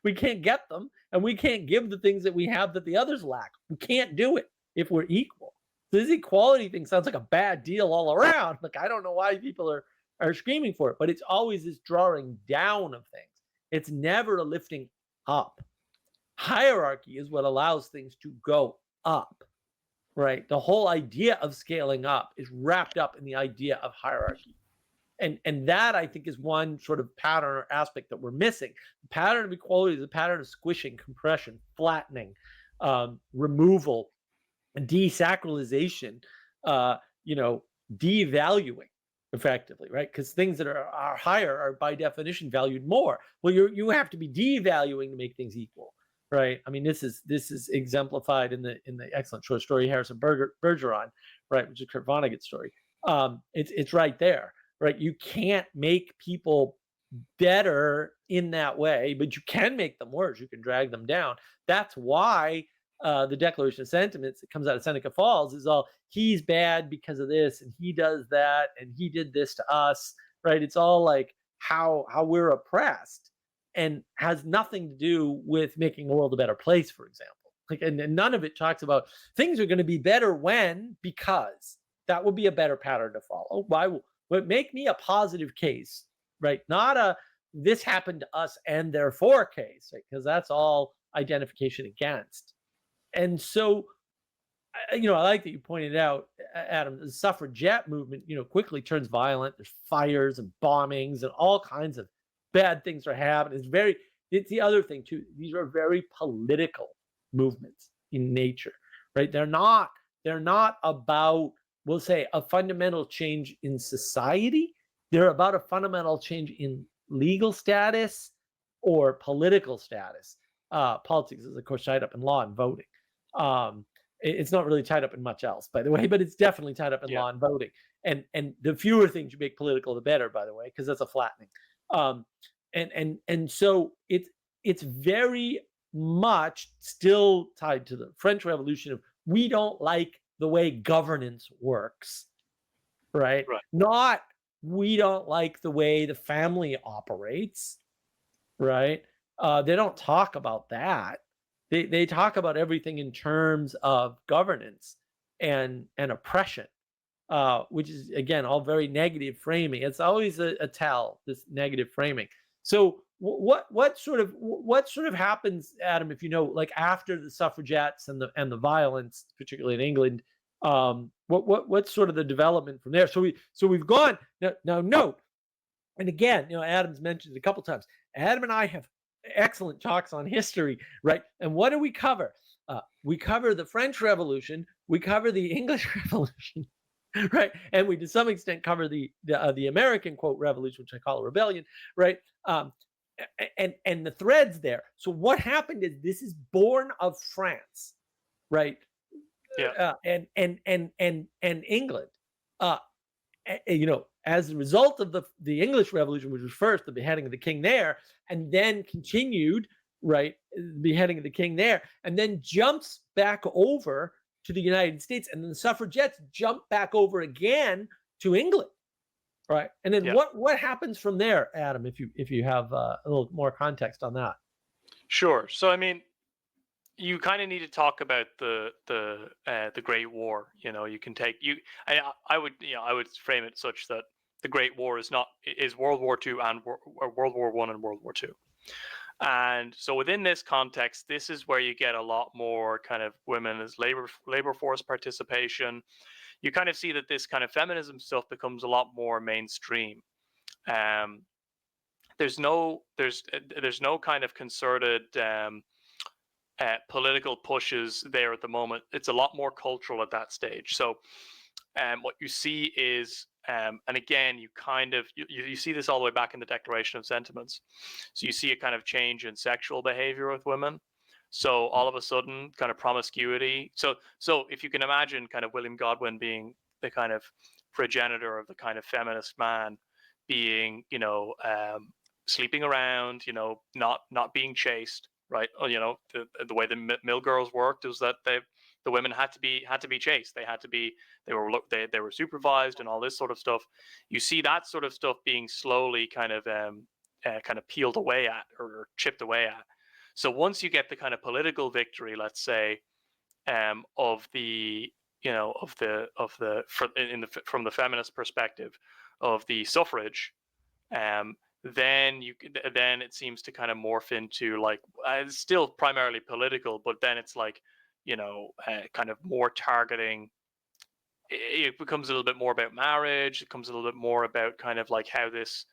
We can't get them, and we can't give the things that we have that the others lack. We can't do it if we're equal. This equality thing sounds like a bad deal all around. Like, I don't know why people are screaming for it, but it's always this drawing down of things. It's never a lifting up. Hierarchy is what allows things to go up. Right? The whole idea of scaling up is wrapped up in the idea of hierarchy. And that, I think, is one sort of pattern or aspect that we're missing. The pattern of equality is a pattern of squishing, compression, flattening, removal, desacralization, devaluing, effectively, right? Because things that are higher are by definition valued more. Well, you have to be devaluing to make things equal. Right. I mean, this is exemplified in the excellent short story Harrison Bergeron, right, which is Kurt Vonnegut's story. It's right there, right? You can't make people better in that way, but you can make them worse. You can drag them down. That's why the Declaration of Sentiments that comes out of Seneca Falls is all he's bad because of this and he does that and he did this to us, right? It's all like how we're oppressed and has nothing to do with making the world a better place, for example. Like, and none of it talks about things are going to be better when, because that would be a better pattern to follow. Why would make me a positive case, right? Not a this happened to us and therefore case, right? Because that's all identification against. And so, I like that you pointed out, Adam, the suffragette movement, quickly turns violent. There's fires and bombings and all kinds of bad things are happening. It's the other thing too. These are very political movements in nature, right? They're not about, we'll say, a fundamental change in society. They're about a fundamental change in legal status or political status. Politics is, of course, tied up in law and voting. It's not really tied up in much else, by the way, but it's definitely tied up in law and voting. And the fewer things you make political, the better, by the way, because that's a flattening. And so it's very much still tied to the French Revolution of we don't like the way governance works, right? Not we don't like the way the family operates, right? They don't talk about that. They talk about everything in terms of governance and oppression, which is, again, all very negative framing. It's always a tell, this negative framing. So what sort of happens, Adam, if like after the suffragettes and the violence, particularly in England, what's sort of the development from there? So we've gone now. Note, and again, Adam's mentioned it a couple times. Adam and I have excellent talks on history, right? And what do we cover? We cover the French Revolution, we cover the English Revolution, right? And we, to some extent, cover the American, quote, revolution, which I call a rebellion, right? And the threads there. So what happened is this is born of France, right? Yeah. And England. As a result of the English Revolution, which was first the beheading of the king there, and then continued, right, the beheading of the king there, and then jumps back over to the United States, and then the suffragettes jump back over again to England, right? And then what happens from there, Adam? If you have a little more context on that. Sure. So I mean, you kind of need to talk about the Great War. You can take I would frame it such that the Great War is World War II and World War I and World War II. And so within this context, this is where you get a lot more kind of women as labor force participation. You kind of see that this kind of feminism stuff becomes a lot more mainstream. There's no kind of concerted political pushes there at the moment. It's a lot more cultural at that stage. So what you see is, and again, you see this all the way back in the Declaration of Sentiments. So you see a kind of change in sexual behavior with women. So all of a sudden, kind of promiscuity. So if you can imagine kind of William Godwin being the kind of progenitor of the kind of feminist man, being, sleeping around, not being chaste, right? The way the mill girls worked is that the women had to be chaste. They were supervised and all this sort of stuff. You see that sort of stuff being slowly kind of peeled away at or chipped away at. So once you get the kind of political victory, let's say, of the from the feminist perspective of the suffrage, then it seems to kind of morph into like it's still primarily political, but then it's like kind of more targeting. It becomes a little bit more about marriage. It becomes a little bit more about kind of like how this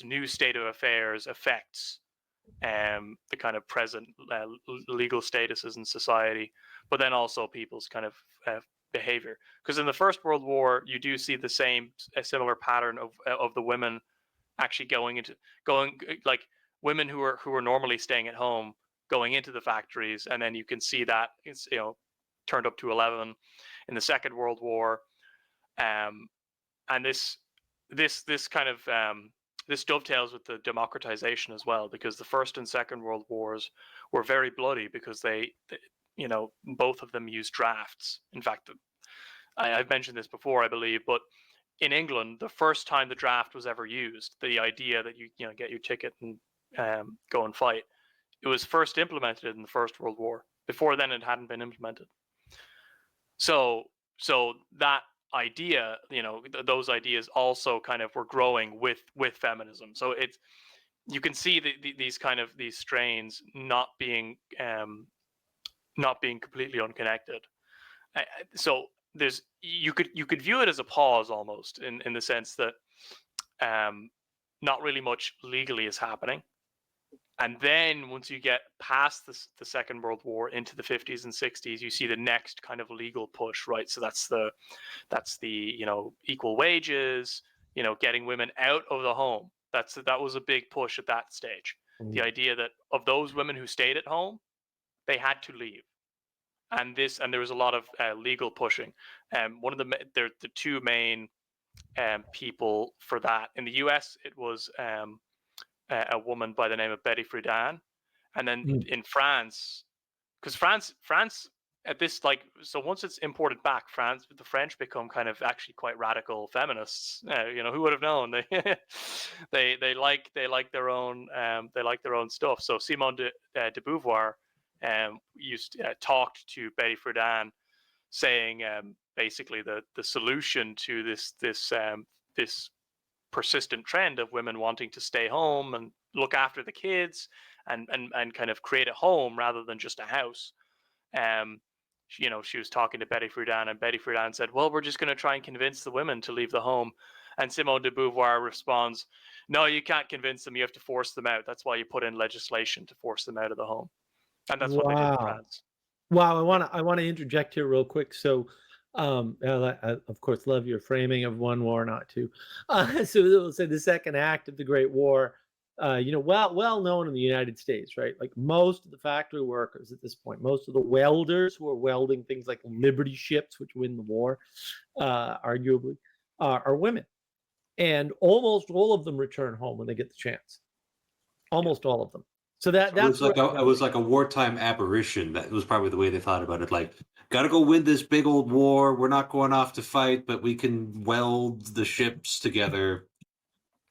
new state of affairs affects the kind of present legal statuses in society, but then also people's kind of behavior. Because in the First World War, you do see a similar pattern of the women actually going like women who are normally staying at home going into the factories, and then you can see that it's turned up to 11 in the Second World War, and this kind of this dovetails with the democratization as well, because the First and Second World Wars were very bloody because they both of them use drafts. In fact, I've mentioned this before, I believe, but in England, the first time the draft was ever used, the idea that you get your ticket and go and fight, it was first implemented in the First World War. Before then, it hadn't been implemented. So that idea, those ideas also kind of were growing with feminism. So you can see these strains not being completely unconnected. So you could view it as a pause almost, in the sense that not really much legally is happening. And then once you get past the Second World War into the 50s and 60s, you see the next kind of legal push, right? So that's the equal wages, getting women out of the home. That was a big push at that stage. The idea that of those women who stayed at home, they had to leave. And there was a lot of legal pushing. One of the two main people for that in the U.S. it was a woman by the name of Betty Friedan, and then in France, because France at this so once it's imported back, the French become kind of actually quite radical feminists. Who would have known? They like their own stuff. So Simone de Beauvoir talked to Betty Friedan, saying basically the solution to this persistent trend of women wanting to stay home and look after the kids and kind of create a home rather than just a house. She was talking to Betty Friedan, and Betty Friedan said, well, we're just going to try and convince the women to leave the home. And Simone de Beauvoir responds, no, you can't convince them. You have to force them out. That's why you put in legislation to force them out of the home. And that's what they did in France. Wow. I want to interject here real quick. So, I of course love your framing of one war, not two. So we'll say the second act of the Great War, well known in the United States, right? Like most of the factory workers at this point, most of the welders who are welding things like Liberty ships, which win the war, arguably, are women. And almost all of them return home when they get the chance. Almost all of them. So it was like a wartime apparition. That was probably the way they thought about it. Like, got to go win this big old war. We're not going off to fight, but we can weld the ships together.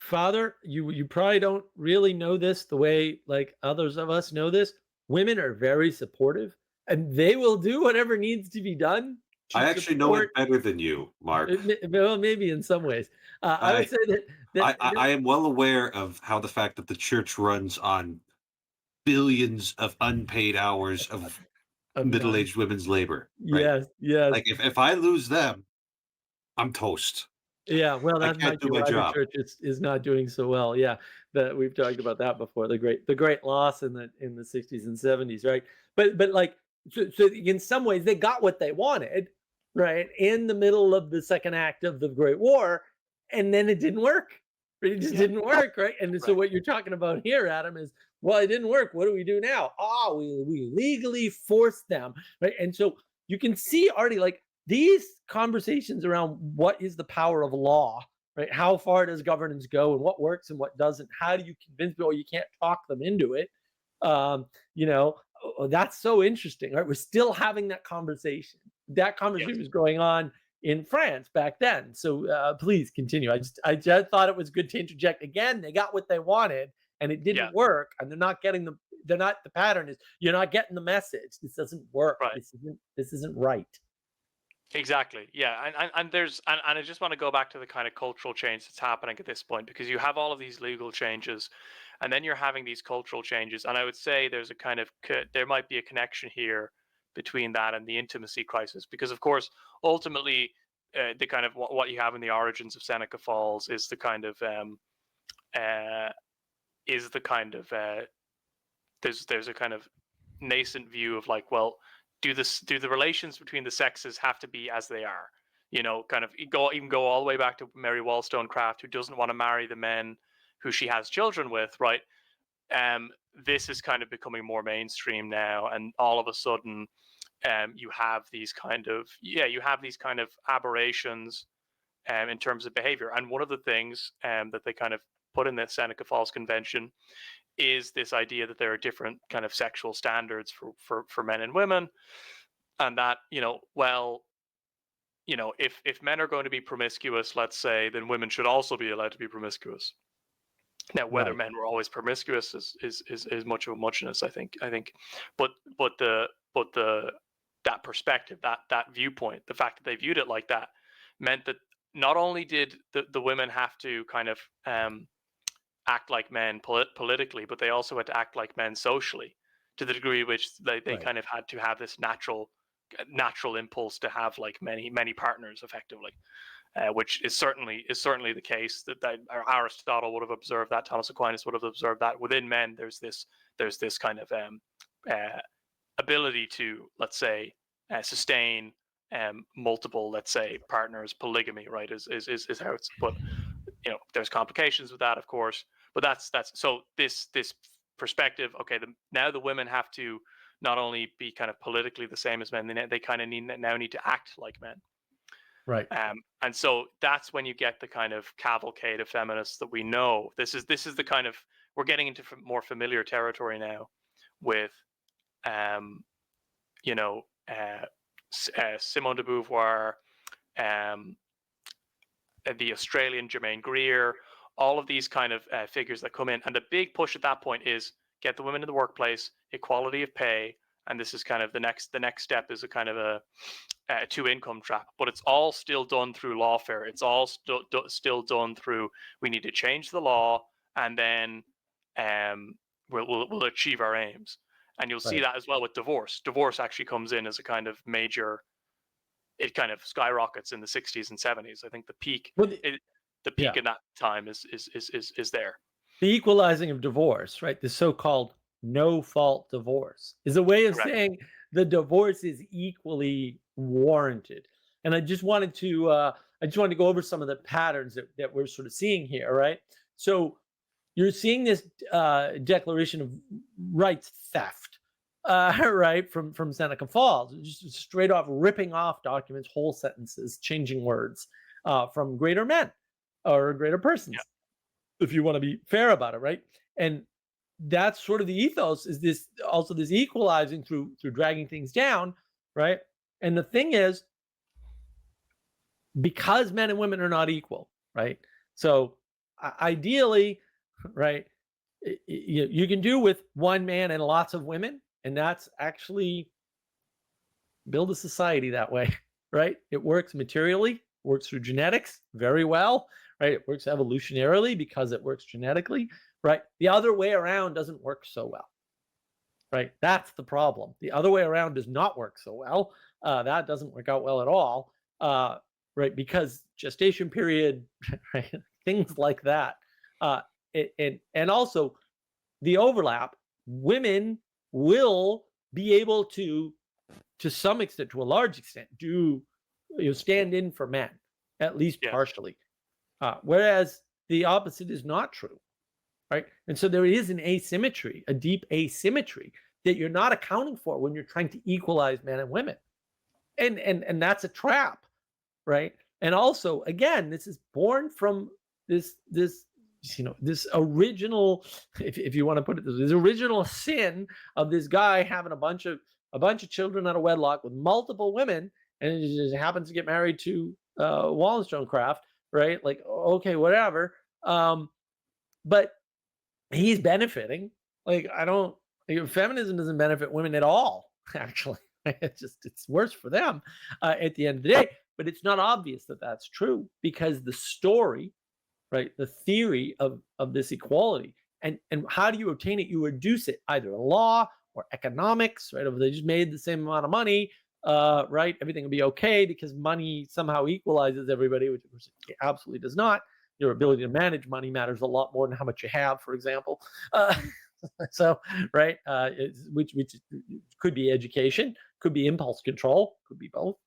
Father, you probably don't really know this the way like others of us know this. Women are very supportive, and they will do whatever needs to be done. I actually know it better than you, Mark. Well, maybe in some ways. I would say that I am well aware of how the fact that the church runs on billions of unpaid hours of middle-aged women's labor. Right? Yes. Like if I lose them, I'm toast. Yeah, well, that might be why the church is not doing so well. Yeah, that we've talked about that before. The great loss in the 60s and 70s, right? But like so in some ways they got what they wanted, right? In the middle of the second act of the Great War, and then it didn't work. It just didn't work, right? And so what you're talking about here, Adam, is, well, it didn't work. What do we do now? We legally force them, right? And so you can see already like these conversations around what is the power of law, right? How far does governance go, and what works and what doesn't? How do you convince people? You can't talk them into it. That's so interesting, right? We're still having that conversation. That conversation was going on in France back then. So please continue. I just thought it was good to interject. Again, they got what they wanted, and it didn't work, and they're not getting the pattern is you're not getting the message. This doesn't work. Right. This isn't right. Exactly. Yeah. And I just want to go back to the kind of cultural change that's happening at this point, because you have all of these legal changes, and then you're having these cultural changes. And I would say there's a kind of, there might be a connection here between that and the intimacy crisis, because of course, ultimately, the kind of what you have in the origins of Seneca Falls is the kind of, there's a kind of nascent view of like, well, do the relations between the sexes have to be as they are? Kind of go all the way back to Mary Wollstonecraft, who doesn't want to marry the men who she has children with, right? This is kind of becoming more mainstream now, and all of a sudden, you have these kind of aberrations in terms of behavior. And one of the things that they kind of put in the Seneca Falls Convention is this idea that there are different kind of sexual standards for men and women, and that, if men are going to be promiscuous, let's say, then women should also be allowed to be promiscuous. Now, whether Right. men were always promiscuous is much of a muchness, I think. But that perspective, that viewpoint, the fact that they viewed it like that, meant that not only did the women have to kind of act like men politically, but they also had to act like men socially, to the degree which they Right. kind of had to have this natural impulse to have like many partners, effectively. Which is certainly the case that Aristotle would have observed that, Thomas Aquinas would have observed that within men there's this kind of ability to, let's say, sustain multiple, let's say, partners. Polygamy, right, is how it's. But there's complications with that, of course. But that's so this perspective. Okay, now the women have to not only be kind of politically the same as men, they kind of need to act like men. Right. And so that's when you get the kind of cavalcade of feminists that we know. This is the kind of, we're getting into more familiar territory now with, Simone de Beauvoir, the Australian Germaine Greer, all of these kind of figures that come in. And the big push at that point is get the women in the workplace, equality of pay. And this is kind of the next step is a kind of a two-income trap, but it's all still done through lawfare. It's all still done through, we need to change the law, and then we'll achieve our aims. And you'll see that as well with divorce. Divorce actually comes in as a kind of major. It kind of skyrockets in the 60s and 70s. I think the peak, in that time is there. The equalizing of divorce, right? The so-called no-fault divorce is a way of saying the divorce is equally warranted. And I just wanted to go over some of the patterns that we're sort of seeing here, right? So you're seeing this declaration of rights theft, right, from Seneca Falls, just straight off ripping off documents, whole sentences, changing words from greater men or greater persons, if you want to be fair about it, right? And that's sort of the ethos, is this equalizing through dragging things down, right? And the thing is, because men and women are not equal, right? So ideally, right, you can do with one man and lots of women, and that's actually build a society that way, right? It works materially, works through genetics very well, right? It works evolutionarily because it works genetically, right? The other way around doesn't work so well, right? That's the problem. The other way around does not work so well. That doesn't work out well at all, right? Because gestation period, right? Things like that. And also the overlap, women will be able to some extent, to a large extent, stand in for men, at least partially. Whereas the opposite is not true, right? And so there is an asymmetry, a deep asymmetry that you're not accounting for when you're trying to equalize men and women. And that's a trap, right? And also, again, this is born from this original, if you want to put it this original sin of this guy having a bunch of children out of wedlock with multiple women, and it just happens to get married to Wollstonecraft, right? Like, okay, whatever. But he's benefiting. Like, feminism doesn't benefit women at all, actually. It's worse for them at the end of the day. But it's not obvious that that's true, because the story, right, the theory of this equality, and how do you obtain it? You reduce it either law or economics, right? If they just made the same amount of money, right, everything will be okay because money somehow equalizes everybody, which of course it absolutely does not. Your ability to manage money matters a lot more than how much you have, for example. So, right, which could be education, could be impulse control, could be both,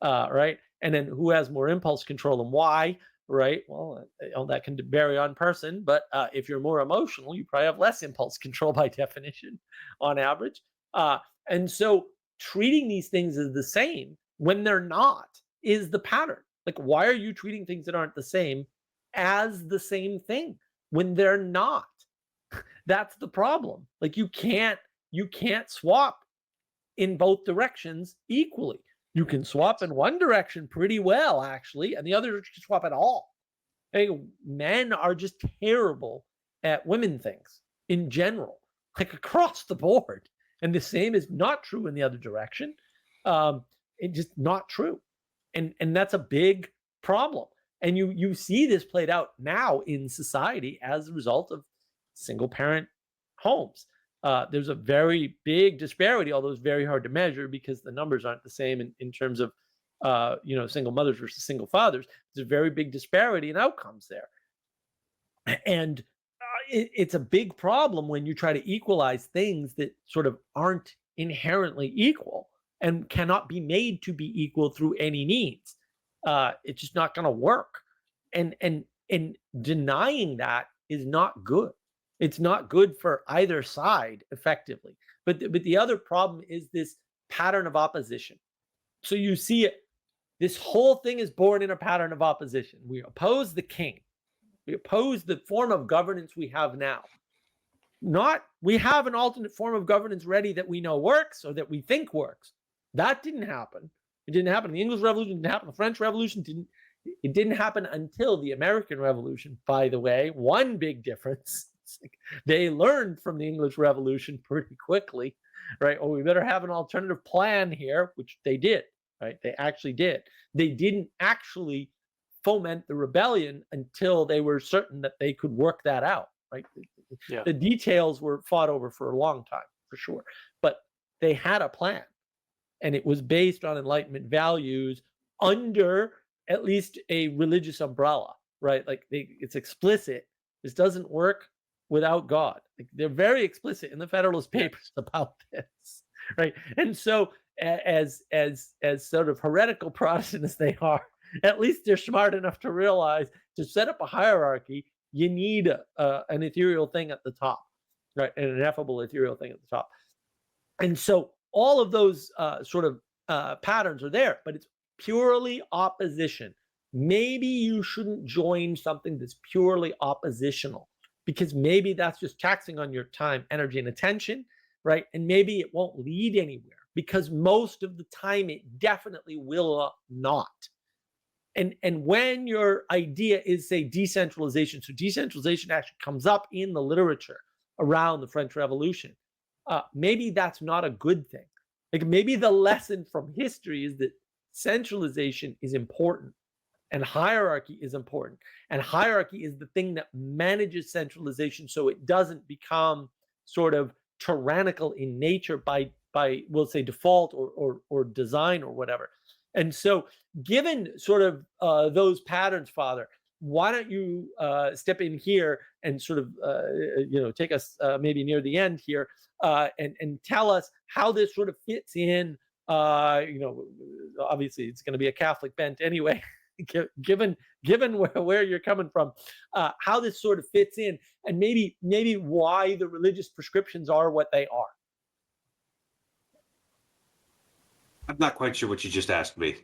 right? And then who has more impulse control and why, right? Well, that can vary on person, but if you're more emotional, you probably have less impulse control by definition, on average. And so treating these things as the same when they're not is the pattern. Like, why are you treating things that aren't the same as the same thing? when they're not. That's the problem. Like you can't swap in both directions equally. You can swap in one direction pretty well, actually, and the other you can swap at all. I mean, men are just terrible at women things in general, like across the board. And the same is not true in the other direction. It's just not true. And that's a big problem. And you see this played out now in society as a result of single parent homes. There's a very big disparity, although it's very hard to measure because the numbers aren't the same in terms of single mothers versus single fathers. There's a very big disparity in outcomes there. And it's a big problem when you try to equalize things that sort of aren't inherently equal and cannot be made to be equal through any means. It's just not going to work. And denying that is not good. It's not good for either side effectively. But the other problem is this pattern of opposition. So you see it. This whole thing is born in a pattern of opposition. We oppose the king. We oppose the form of governance we have now. We have an alternate form of governance ready that we know works or that we think works. That didn't happen. It didn't happen. The English Revolution didn't happen. The French Revolution didn't. It didn't happen until the American Revolution, by the way. One big difference. They learned from the English Revolution pretty quickly, right? Oh, we better have an alternative plan here, which they did, right? They actually did. They didn't actually foment the rebellion until they were certain that they could work that out, right? Yeah. The details were fought over for a long time, for sure. But they had a plan, and it was based on Enlightenment values under at least a religious umbrella, right? Like it's explicit. This doesn't work without God. Like they're very explicit in the Federalist Papers about this, right? And so, as sort of heretical Protestants they are, at least they're smart enough to realize to set up a hierarchy, you need an ethereal thing at the top, right? An ineffable ethereal thing at the top. And so all of those sort of patterns are there, but it's purely opposition. Maybe you shouldn't join something that's purely oppositional because maybe that's just taxing on your time, energy, and attention, right? And maybe it won't lead anywhere because most of the time it definitely will not. And when your idea is, say, decentralization, so decentralization actually comes up in the literature around the French Revolution, maybe that's not a good thing. Like maybe the lesson from history is that centralization is important and hierarchy is important. And hierarchy is the thing that manages centralization so it doesn't become sort of tyrannical in nature by we'll say default or design or whatever. And so given sort of those patterns, Father, why don't you step in here and sort of, take us maybe near the end here and tell us how this sort of fits in, obviously it's going to be a Catholic bent anyway, given where you're coming from, how this sort of fits in and maybe why the religious prescriptions are what they are. I'm not quite sure what you just asked me.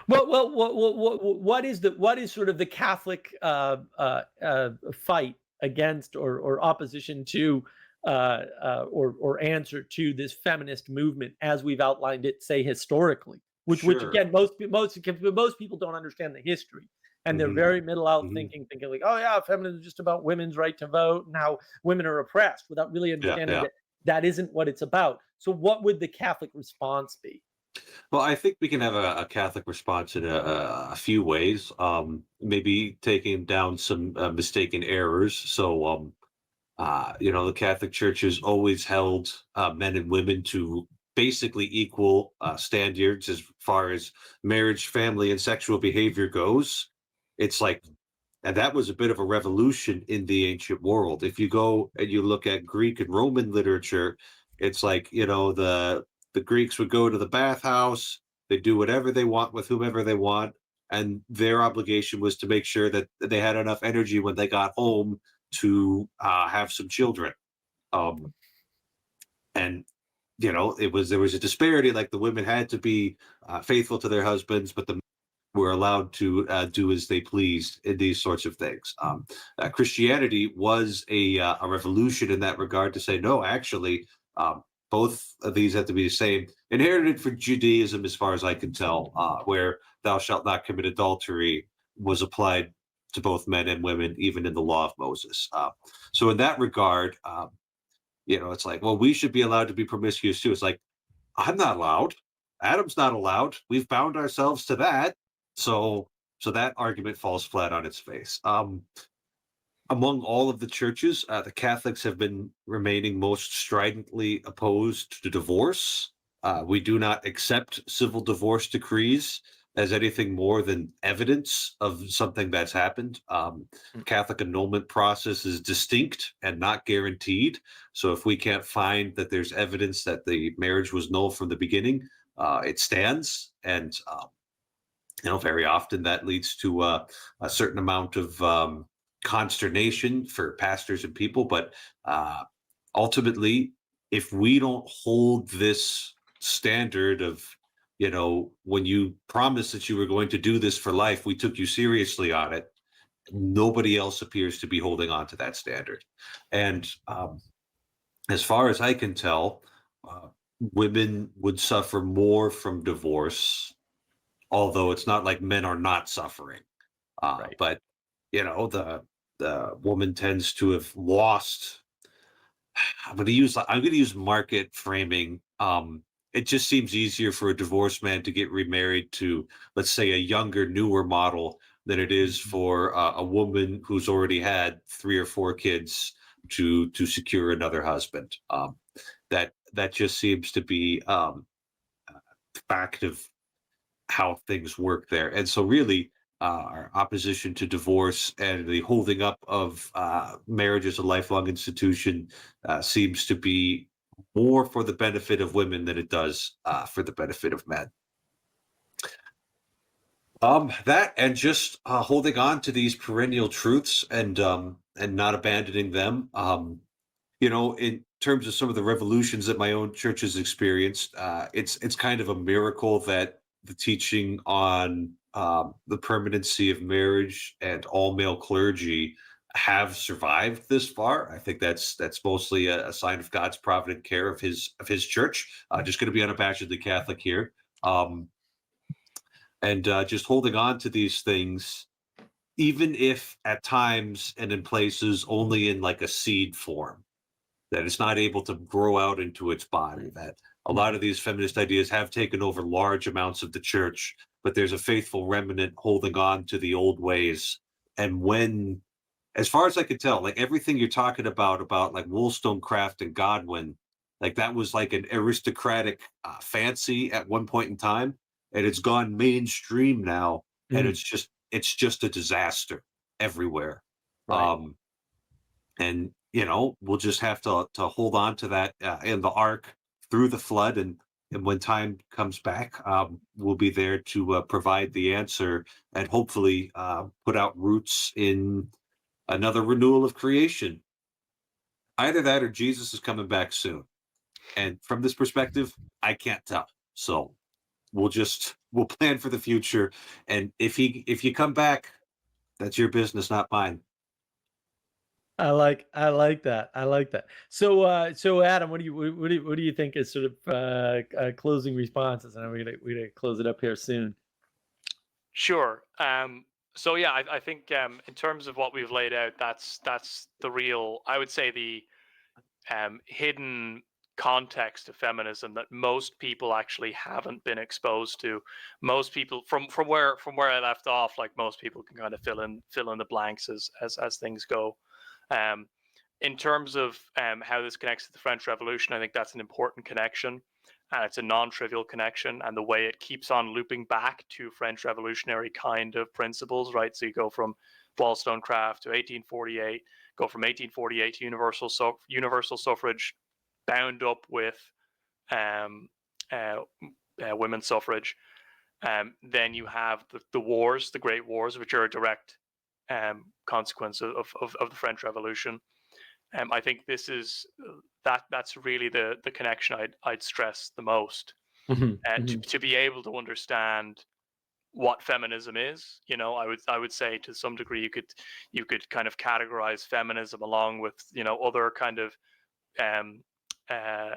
What is sort of the Catholic fight against or opposition to or answer to this feminist movement as we've outlined it, say historically, which again most people don't understand the history and they're very middle out thinking like, oh yeah, feminism is just about women's right to vote and how women are oppressed without really understanding that isn't what it's about. So what would the Catholic response be? Well, I think we can have a Catholic response in a few ways. Maybe taking down some mistaken errors. So, the Catholic Church has always held men and women to basically equal standards as far as marriage, family, and sexual behavior goes. It's like, and that was a bit of a revolution in the ancient world. If you go and you look at Greek and Roman literature, it's like, the Greeks would go to the bathhouse, they do whatever they want with whomever they want, and their obligation was to make sure that they had enough energy when they got home to have some children. And there was a disparity, like the women had to be faithful to their husbands, but the were allowed to do as they pleased in these sorts of things. Christianity was a revolution in that regard to say, no, actually, both of these have to be the same. Inherited from Judaism, as far as I can tell, where thou shalt not commit adultery was applied to both men and women, even in the law of Moses. So in that regard, it's like, well, we should be allowed to be promiscuous too. It's like, I'm not allowed. Adam's not allowed. We've bound ourselves to that. So that argument falls flat on its face. Among all of the churches, the Catholics have been remaining most stridently opposed to divorce. We do not accept civil divorce decrees as anything more than evidence of something that's happened. Catholic annulment process is distinct and not guaranteed. So if we can't find that there's evidence that the marriage was null from the beginning, it stands. And very often that leads to a certain amount of consternation for pastors and people. But ultimately, if we don't hold this standard of, when you promised that you were going to do this for life, we took you seriously on it. Nobody else appears to be holding on to that standard. And as far as I can tell, women would suffer more from divorce, although it's not like men are not suffering. Right. But the woman tends to have lost. I'm going to use market framing. It just seems easier for a divorced man to get remarried to, let's say, a younger, newer model than it is for a woman who's already had 3 or 4 kids to secure another husband. That just seems to be fact of how things work there. And so really, our opposition to divorce and the holding up of marriage as a lifelong institution seems to be more for the benefit of women than it does for the benefit of men. That and just holding on to these perennial truths and not abandoning them. In terms of some of the revolutions that my own church has experienced, it's kind of a miracle that the teaching on the permanency of marriage and all male clergy have survived this far. I think that's mostly a sign of God's provident care of his church. Just going to be unabashedly Catholic here, and just holding on to these things, even if at times and in places only in like a seed form, that it's not able to grow out into its body, that a lot of these feminist ideas have taken over large amounts of the church, but there's a faithful remnant holding on to the old ways. And when, as far as I can tell, like everything you're talking about like Wollstonecraft and Godwin, like that was like an aristocratic fancy at one point in time, and it's gone mainstream now, and it's just a disaster everywhere. Right. And we'll just have to hold on to that in the ark through the flood, and when time comes back, we'll be there to provide the answer and hopefully put out roots in another renewal of creation. Either that or Jesus is coming back soon. And from this perspective, I can't tell. So we'll plan for the future. And if you come back, that's your business, not mine. I like that. I like that. So Adam, what do you think is sort of closing responses? And we're gonna close it up here soon. Sure. So yeah, I think in terms of what we've laid out, that's the real, I would say, the hidden context of feminism that most people actually haven't been exposed to. Most people, from where I left off, like most people can kind of fill in the blanks as things go. In terms of how this connects to the French Revolution, I think that's an important connection, and it's a non-trivial connection, and the way it keeps on looping back to French revolutionary kind of principles, right? So you go from Wollstonecraft to 1848, go from 1848 to universal suffrage, bound up with women's suffrage. Then you have the wars, the Great Wars, which are a direct consequence of the French Revolution. I think this is that's really the connection I'd stress the most. To be able to understand what feminism is. I would say to some degree you could kind of categorize feminism along with other kind of um, uh,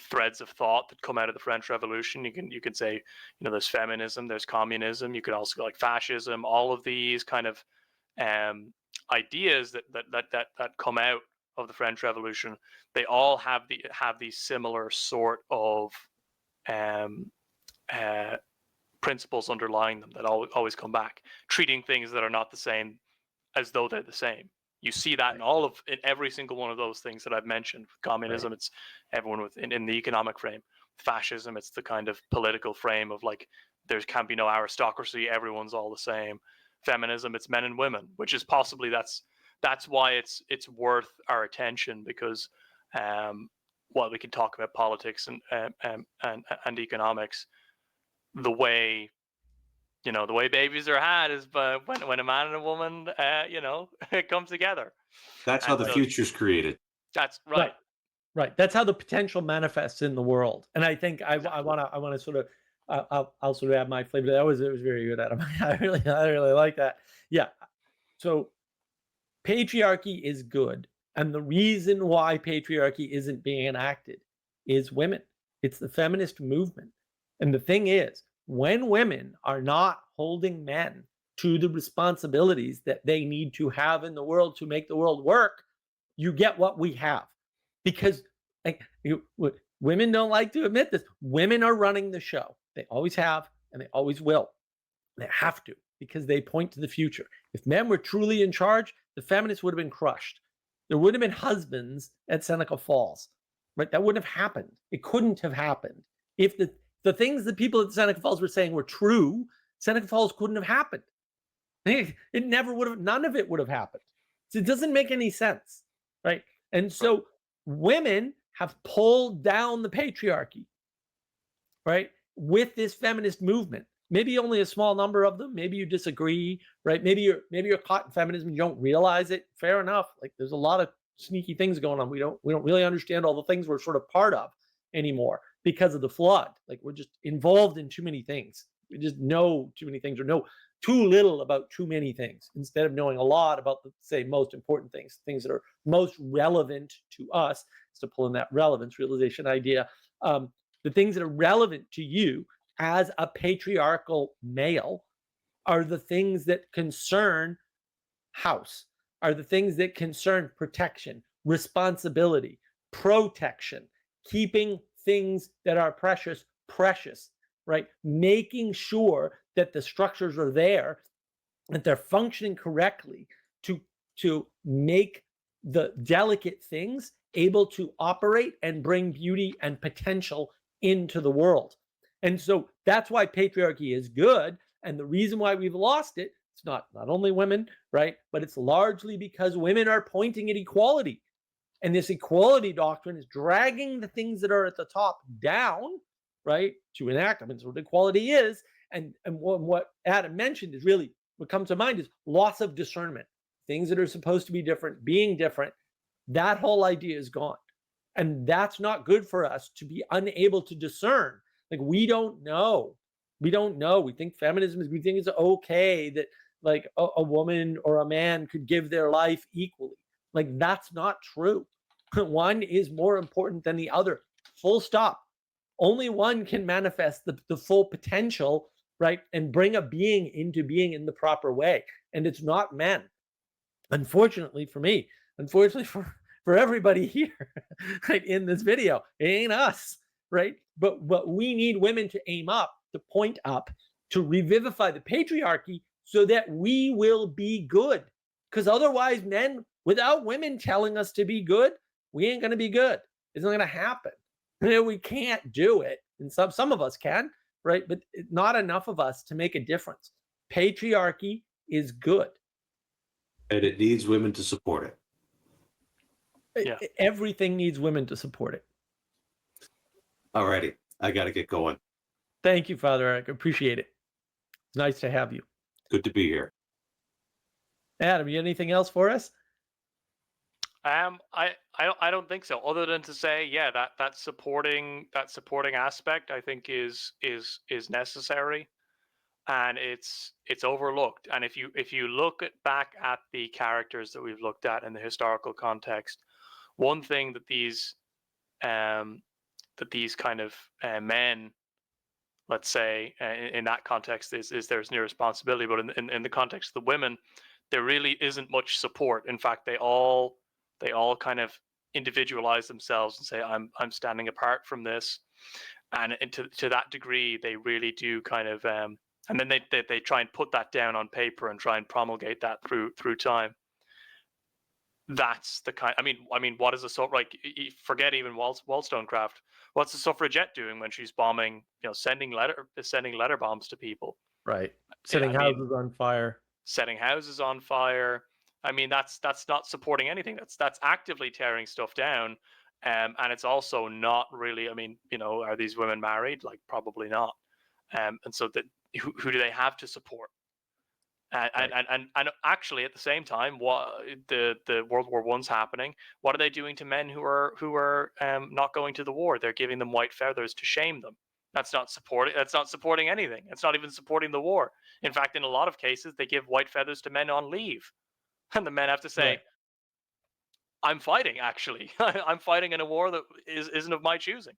threads of thought that come out of the French Revolution. You can say there's feminism, there's communism. You could also go like fascism. All of these kind of ideas that come out of the French Revolution, they all have these similar sort of um, uh, principles underlying them that always come back. Treating things that are not the same as though they're the same. You see that in every single one of those things that I've mentioned. Communism, it's everyone in the economic frame. Fascism, it's the kind of political frame of like there can't be no aristocracy, everyone's all the same. Feminism, it's men and women, which is possibly that's why it's worth our attention, because while we can talk about politics and economics, the way the way babies are had is when a man and a woman come together. That's how the future's created. That's right. Right. That's how the potential manifests in the world. And I think I want to sort of I'll sort of add my flavor. It was very good, Adam. I really like that. Yeah. So patriarchy is good, and the reason why patriarchy isn't being enacted is women. It's the feminist movement. And the thing is, when women are not holding men to the responsibilities that they need to have in the world to make the world work, you get what we have. Because women don't like to admit this. Women are running the show. They always have, and they always will. They have to, because they point to the future. If men were truly in charge, the feminists would have been crushed. There would have been husbands at Seneca Falls, right? That wouldn't have happened. It couldn't have happened. If the things that people at Seneca Falls were saying were true, Seneca Falls couldn't have happened. It never would have, none of it would have happened. So it doesn't make any sense, right? And so women have pulled down the patriarchy, right? With this feminist movement. Maybe only a small number of them. Maybe you disagree, right? Maybe you're caught in feminism, you don't realize it. Fair enough. Like there's a lot of sneaky things going on. We don't really understand all the things we're sort of part of anymore because of the flood. Like we're just involved in too many things. We just know too many things, or know too little about too many things, instead of knowing a lot about the, say, most important things that are most relevant to us. Is to pull in that relevance realization idea. The things that are relevant to you as a patriarchal male are the things that concern house, are the things that concern protection, responsibility, protection, keeping things that are precious, right? Making sure that the structures are there, that they're functioning correctly to make the delicate things able to operate and bring beauty and potential into the world. And so that's why patriarchy is good. And the reason why we've lost it, it's not only women, right? But it's largely because women are pointing at equality. And this equality doctrine is dragging the things that are at the top down, right, to enact. I mean, so what equality is. And what Adam mentioned is really what comes to mind is loss of discernment. Things that are supposed to be different, being different, that whole idea is gone. And that's not good for us, to be unable to discern. Like we don't know. We think feminism is, we think it's okay that like a woman or a man could give their life equally. Like that's not true. One is more important than the other. Full stop. Only one can manifest the full potential, right? And bring a being into being in the proper way. And it's not men. Unfortunately for me, unfortunately for everybody here, right, in this video, it ain't us, right? But we need women to aim up, to point up, to revivify the patriarchy so that we will be good. Because otherwise, men, without women telling us to be good, we ain't going to be good. It's not going to happen. We can't do it. And some of us can, right? But not enough of us to make a difference. Patriarchy is good. And it needs women to support it. Yeah. Everything needs women to support it. All righty. I got to get going. Thank you, Father Eric. Appreciate it. It's nice to have you. Good to be here. Adam, you have anything else for us? I don't think so. Other than to say, yeah, that supporting aspect, I think is necessary. and it's overlooked. And if you look back at the characters that we've looked at in the historical context, one thing that these kind of men, let's say, in that context, is there's no responsibility, but in the context of the women, there really isn't much support. In fact, they all kind of individualize themselves and say, I'm standing apart from this, and to that degree, they really do kind of and then they try and put that down on paper and try and promulgate that through time. That's the kind. I mean, what is a forget even Wollstonecraft. What's the suffragette doing when she's bombing? Sending letter bombs to people. Right. Setting houses on fire. Setting houses on fire. I mean, that's not supporting anything. That's actively tearing stuff down. And it's also not really. I mean, are these women married? Like, probably not. And so that who do they have to support? And actually, at the same time, what the World War I's happening, what are they doing to men who are not going to the war? They're giving them white feathers to shame them. That's not supporting anything. It's not even supporting the war. In fact, in a lot of cases, they give white feathers to men on leave, and the men have to say, Right. "I'm fighting. Actually, I'm fighting in a war that isn't of my choosing."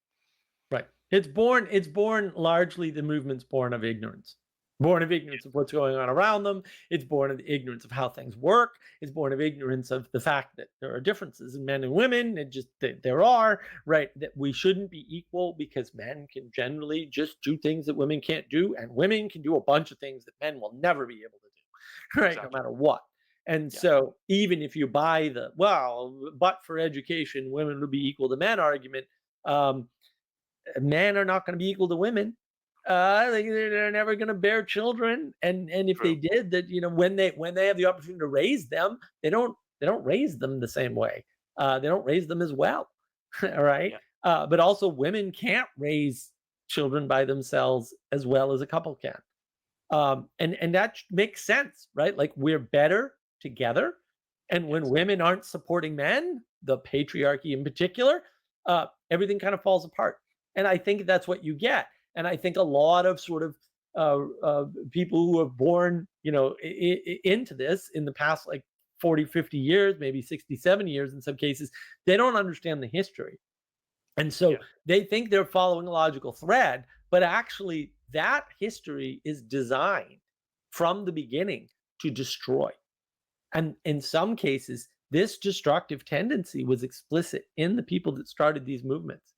Right. It's born largely, the movement's born of ignorance. Born of ignorance of what's going on around them. It's born of the ignorance of how things work. It's born of ignorance of the fact that there are differences in men and women. And just there are, right, that we shouldn't be equal because men can generally just do things that women can't do, and women can do a bunch of things that men will never be able to do, right? Exactly. No matter what. And Yeah. so even if you buy the, but for education, women would be equal to men argument, men are not going to be equal to women. They're never going to bear children, and if True. they did, that when they have the opportunity to raise them, they don't raise them the same way. They don't raise them as well. All right. Yeah. But also, women can't raise children by themselves as well as a couple can. And that makes sense, right? Like, we're better together. And when Yes. women aren't supporting men, the patriarchy in particular, everything kind of falls apart. And I think that's what you get. And I think a lot of sort of people who have born, into this in the past, like 40, 50 years, maybe 60, 70 years in some cases, they don't understand the history. And so Yeah. they think they're following a logical thread, but actually that history is designed from the beginning to destroy. And in some cases, this destructive tendency was explicit in the people that started these movements.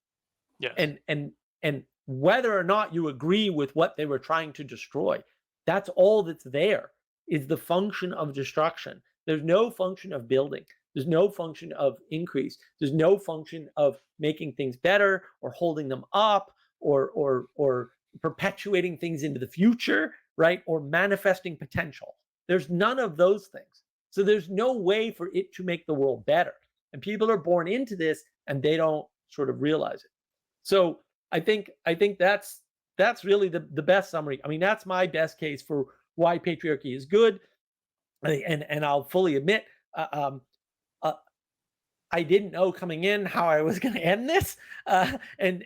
Yes. And whether or not you agree with what they were trying to destroy, that's all that's there, is the function of destruction. There's no function of building. There's no function of increase. There's no function of making things better or holding them up or perpetuating things into the future, right? Or manifesting potential. There's none of those things. So there's no way for it to make the world better. And people are born into this and they don't sort of realize it. So I think that's really the best summary. I mean, that's my best case for why patriarchy is good. And I'll fully admit, I didn't know coming in how I was going to end this, and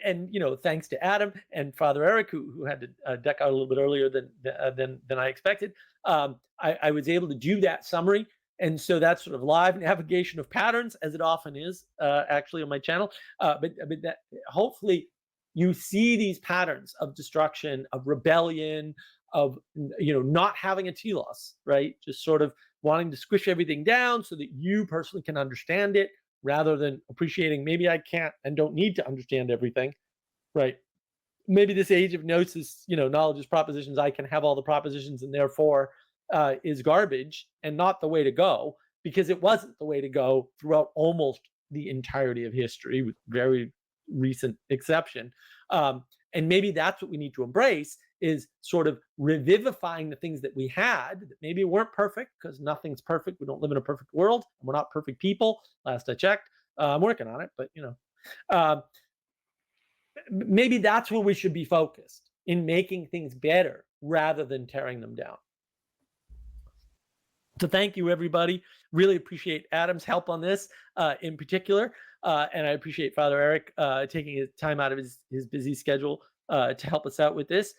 thanks to Adam and Father Eric, who had to duck out a little bit earlier than I expected. I was able to do that summary, and so that's sort of live navigation of patterns, as it often is, actually, on my channel. But that hopefully you see these patterns of destruction, of rebellion, of not having a telos, right? Just sort of wanting to squish everything down so that you personally can understand it, rather than appreciating, maybe I can't and don't need to understand everything, right? Maybe this age of gnosis, knowledge is propositions, I can have all the propositions, and therefore is garbage and not the way to go, because it wasn't the way to go throughout almost the entirety of history, with very recent exception. And maybe that's what we need to embrace, is sort of revivifying the things that we had that maybe weren't perfect, because nothing's perfect. We don't live in a perfect world, and we're not perfect people. Last I checked, I'm working on it, but maybe that's where we should be focused, in making things better rather than tearing them down. So thank you, everybody. Really appreciate Adam's help on this in particular. And I appreciate Father Eric taking his time out of his busy schedule to help us out with this.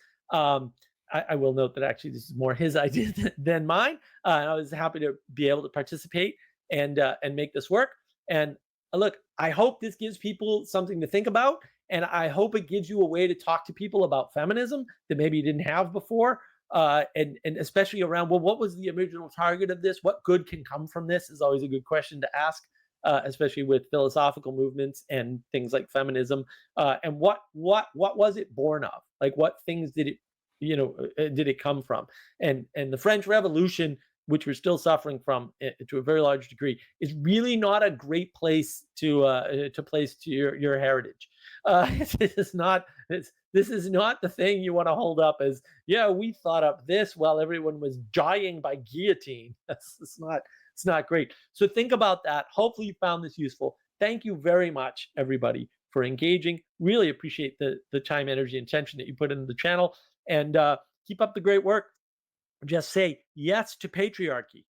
I will note that actually this is more his idea than mine. And I was happy to be able to participate and make this work. And look, I hope this gives people something to think about, and I hope it gives you a way to talk to people about feminism that maybe you didn't have before. And especially around, well, what was the original target of this? What good can come from this is always a good question to ask, especially with philosophical movements and things like feminism. And what was it born of? Like, what things did it, did it come from? And the French Revolution, which we're still suffering from to a very large degree, is really not a great place to place to your heritage. This is not this is not the thing you want to hold up as, yeah, we thought up this while everyone was dying by guillotine. It's not great. So think about that. Hopefully you found this useful. Thank you very much, everybody, for engaging. Really appreciate the time, energy, and attention that you put into the channel, and keep up the great work. Just say yes to patriarchy.